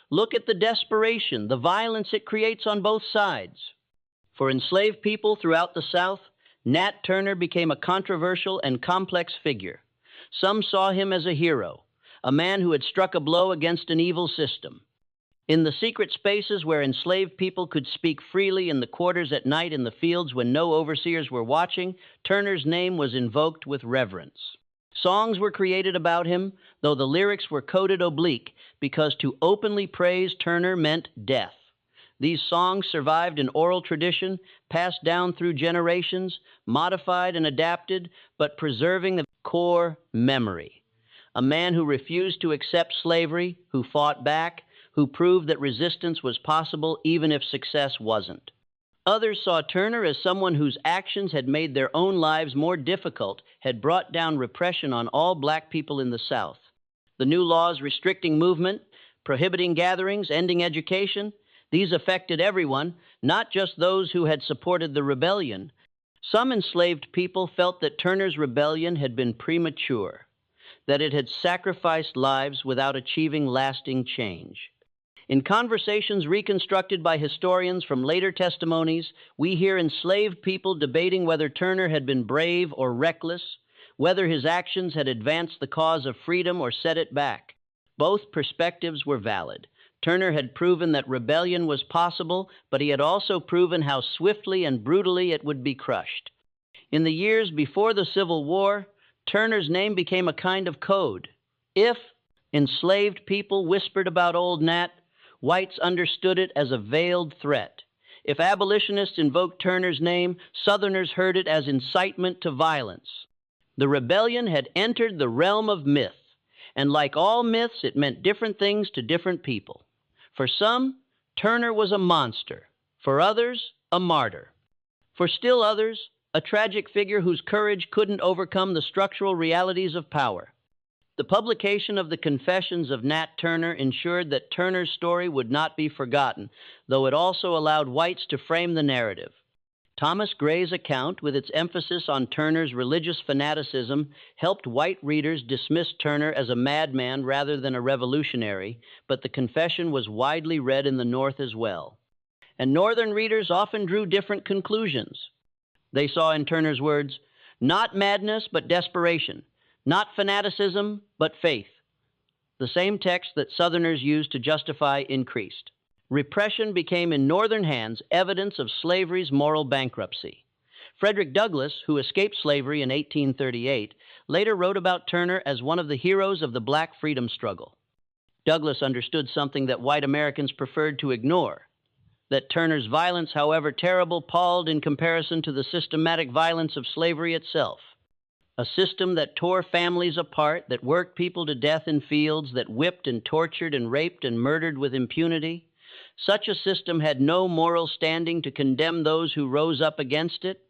Look at the desperation, the violence it creates on both sides. For enslaved people throughout the South, Nat Turner became a controversial and complex figure. Some saw him as a hero, a man who had struck a blow against an evil system. In the secret spaces where enslaved people could speak freely, in the quarters at night, in the fields when no overseers were watching, Turner's name was invoked with reverence. Songs were created about him, though the lyrics were coded oblique, because to openly praise Turner meant death. These songs survived in oral tradition, passed down through generations, modified and adapted, but preserving the core memory. A man who refused to accept slavery, who fought back, who proved that resistance was possible even if success wasn't. Others saw Turner as someone whose actions had made their own lives more difficult, had brought down repression on all black people in the South. The new laws restricting movement, prohibiting gatherings, ending education, these affected everyone, not just those who had supported the rebellion. Some enslaved people felt that Turner's rebellion had been premature, that it had sacrificed lives without achieving lasting change. In conversations reconstructed by historians from later testimonies, we hear enslaved people debating whether Turner had been brave or reckless, whether his actions had advanced the cause of freedom or set it back. Both perspectives were valid. Turner had proven that rebellion was possible, but he had also proven how swiftly and brutally it would be crushed. In the years before the Civil War, Turner's name became a kind of code. If enslaved people whispered about old Nat, whites understood it as a veiled threat. If abolitionists invoked Turner's name, Southerners heard it as incitement to violence. The rebellion had entered the realm of myth, and like all myths, it meant different things to different people. For some, Turner was a monster. For others, a martyr. For still others, a tragic figure whose courage couldn't overcome the structural realities of power. The publication of the Confessions of Nat Turner ensured that Turner's story would not be forgotten, though it also allowed whites to frame the narrative. Thomas Gray's account, with its emphasis on Turner's religious fanaticism, helped white readers dismiss Turner as a madman rather than a revolutionary, but the confession was widely read in the North as well. And Northern readers often drew different conclusions. They saw in Turner's words, not madness but desperation, not fanaticism but faith, the same text that Southerners used to justify increased. Repression became in Northern hands evidence of slavery's moral bankruptcy. Frederick Douglass, who escaped slavery in 1838, later wrote about Turner as one of the heroes of the black freedom struggle. Douglass understood something that white Americans preferred to ignore, that Turner's violence, however terrible, palled in comparison to the systematic violence of slavery itself. A system that tore families apart, that worked people to death in fields, that whipped and tortured and raped and murdered with impunity. Such a system had no moral standing to condemn those who rose up against it.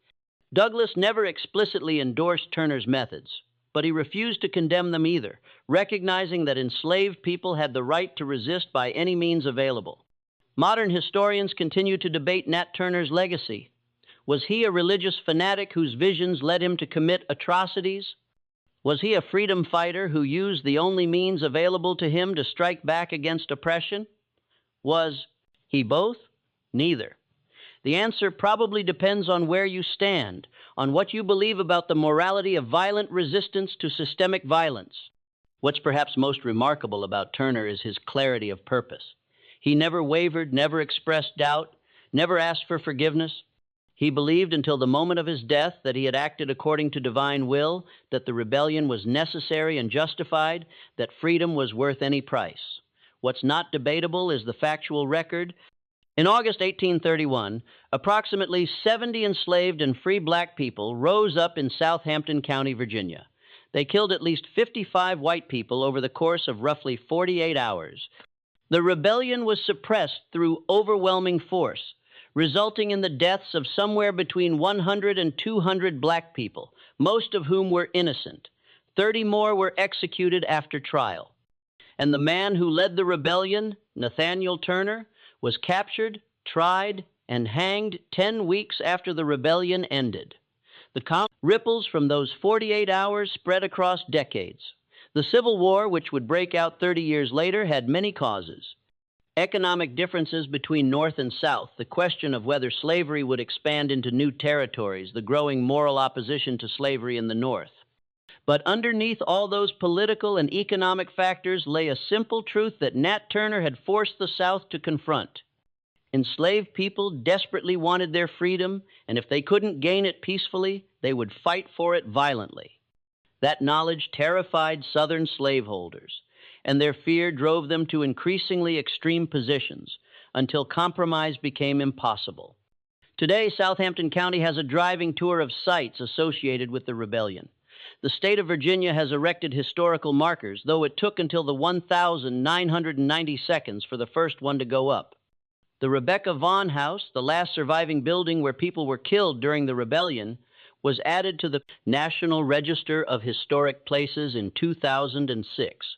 Douglass never explicitly endorsed Turner's methods, but he refused to condemn them either, recognizing that enslaved people had the right to resist by any means available. Modern historians continue to debate Nat Turner's legacy. Was he a religious fanatic whose visions led him to commit atrocities? Was he a freedom fighter who used the only means available to him to strike back against oppression? Was he both? Neither. The answer probably depends on where you stand, on what you believe about the morality of violent resistance to systemic violence. What's perhaps most remarkable about Turner is his clarity of purpose. He never wavered, never expressed doubt, never asked for forgiveness. He believed until the moment of his death that he had acted according to divine will, that the rebellion was necessary and justified, that freedom was worth any price. What's not debatable is the factual record. In August 1831, approximately 70 enslaved and free black people rose up in Southampton County, Virginia. They killed at least 55 white people over the course of roughly 48 hours. The rebellion was suppressed through overwhelming force, resulting in the deaths of somewhere between 100 and 200 black people, most of whom were innocent. 30 more were executed after trial. And the man who led the rebellion, Nathaniel Turner, was captured, tried, and hanged 10 weeks after the rebellion ended. The ripples from those 48 hours spread across decades. The Civil War, which would break out 30 years later, had many causes. Economic differences between North and South, the question of whether slavery would expand into new territories, the growing moral opposition to slavery in the North. But underneath all those political and economic factors lay a simple truth that Nat Turner had forced the South to confront. Enslaved people desperately wanted their freedom, and if they couldn't gain it peacefully, they would fight for it violently. That knowledge terrified Southern slaveholders, and their fear drove them to increasingly extreme positions until compromise became impossible. Today, Southampton County has a driving tour of sites associated with the rebellion. The state of Virginia has erected historical markers, though it took until the 1,990 for the first one to go up. The Rebecca Vaughn House, the last surviving building where people were killed during the rebellion, was added to the National Register of Historic Places in 2006.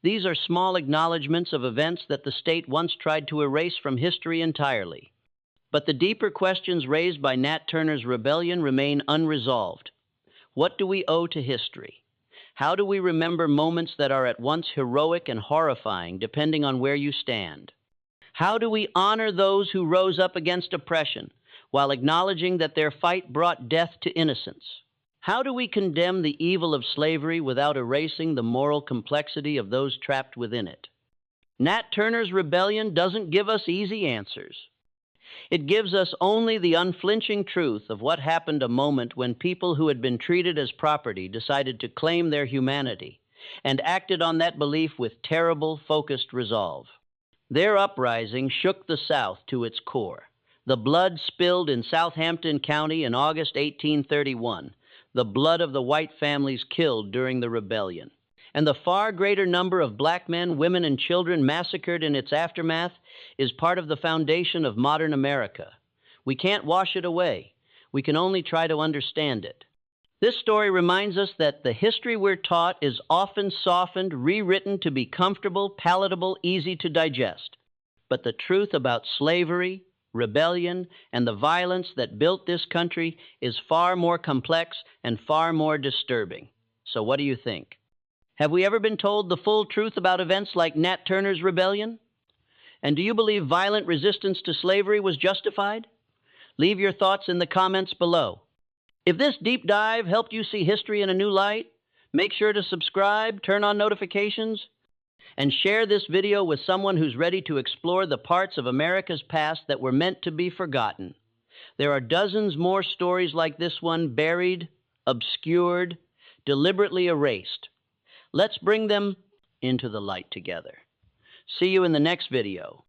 These are small acknowledgments of events that the state once tried to erase from history entirely. But the deeper questions raised by Nat Turner's rebellion remain unresolved. What do we owe to history? How do we remember moments that are at once heroic and horrifying, depending on where you stand? How do we honor those who rose up against oppression, while acknowledging that their fight brought death to innocence? How do we condemn the evil of slavery without erasing the moral complexity of those trapped within it? Nat Turner's rebellion doesn't give us easy answers. It gives us only the unflinching truth of what happened a moment when people who had been treated as property decided to claim their humanity and acted on that belief with terrible, focused resolve. Their uprising shook the South to its core. The blood spilled in Southampton County in August 1831, the blood of the white families killed during the rebellion. And the far greater number of black men, women, and children massacred in its aftermath is part of the foundation of modern America. We can't wash it away. We can only try to understand it. This story reminds us that the history we're taught is often softened, rewritten to be comfortable, palatable, easy to digest. But the truth about slavery, rebellion, and the violence that built this country is far more complex and far more disturbing. So what do you think? Have we ever been told the full truth about events like Nat Turner's rebellion? And do you believe violent resistance to slavery was justified? Leave your thoughts in the comments below. If this deep dive helped you see history in a new light, make sure to subscribe, turn on notifications, and share this video with someone who's ready to explore the parts of America's past that were meant to be forgotten. There are dozens more stories like this one, buried, obscured, deliberately erased. Let's bring them into the light together. See you in the next video.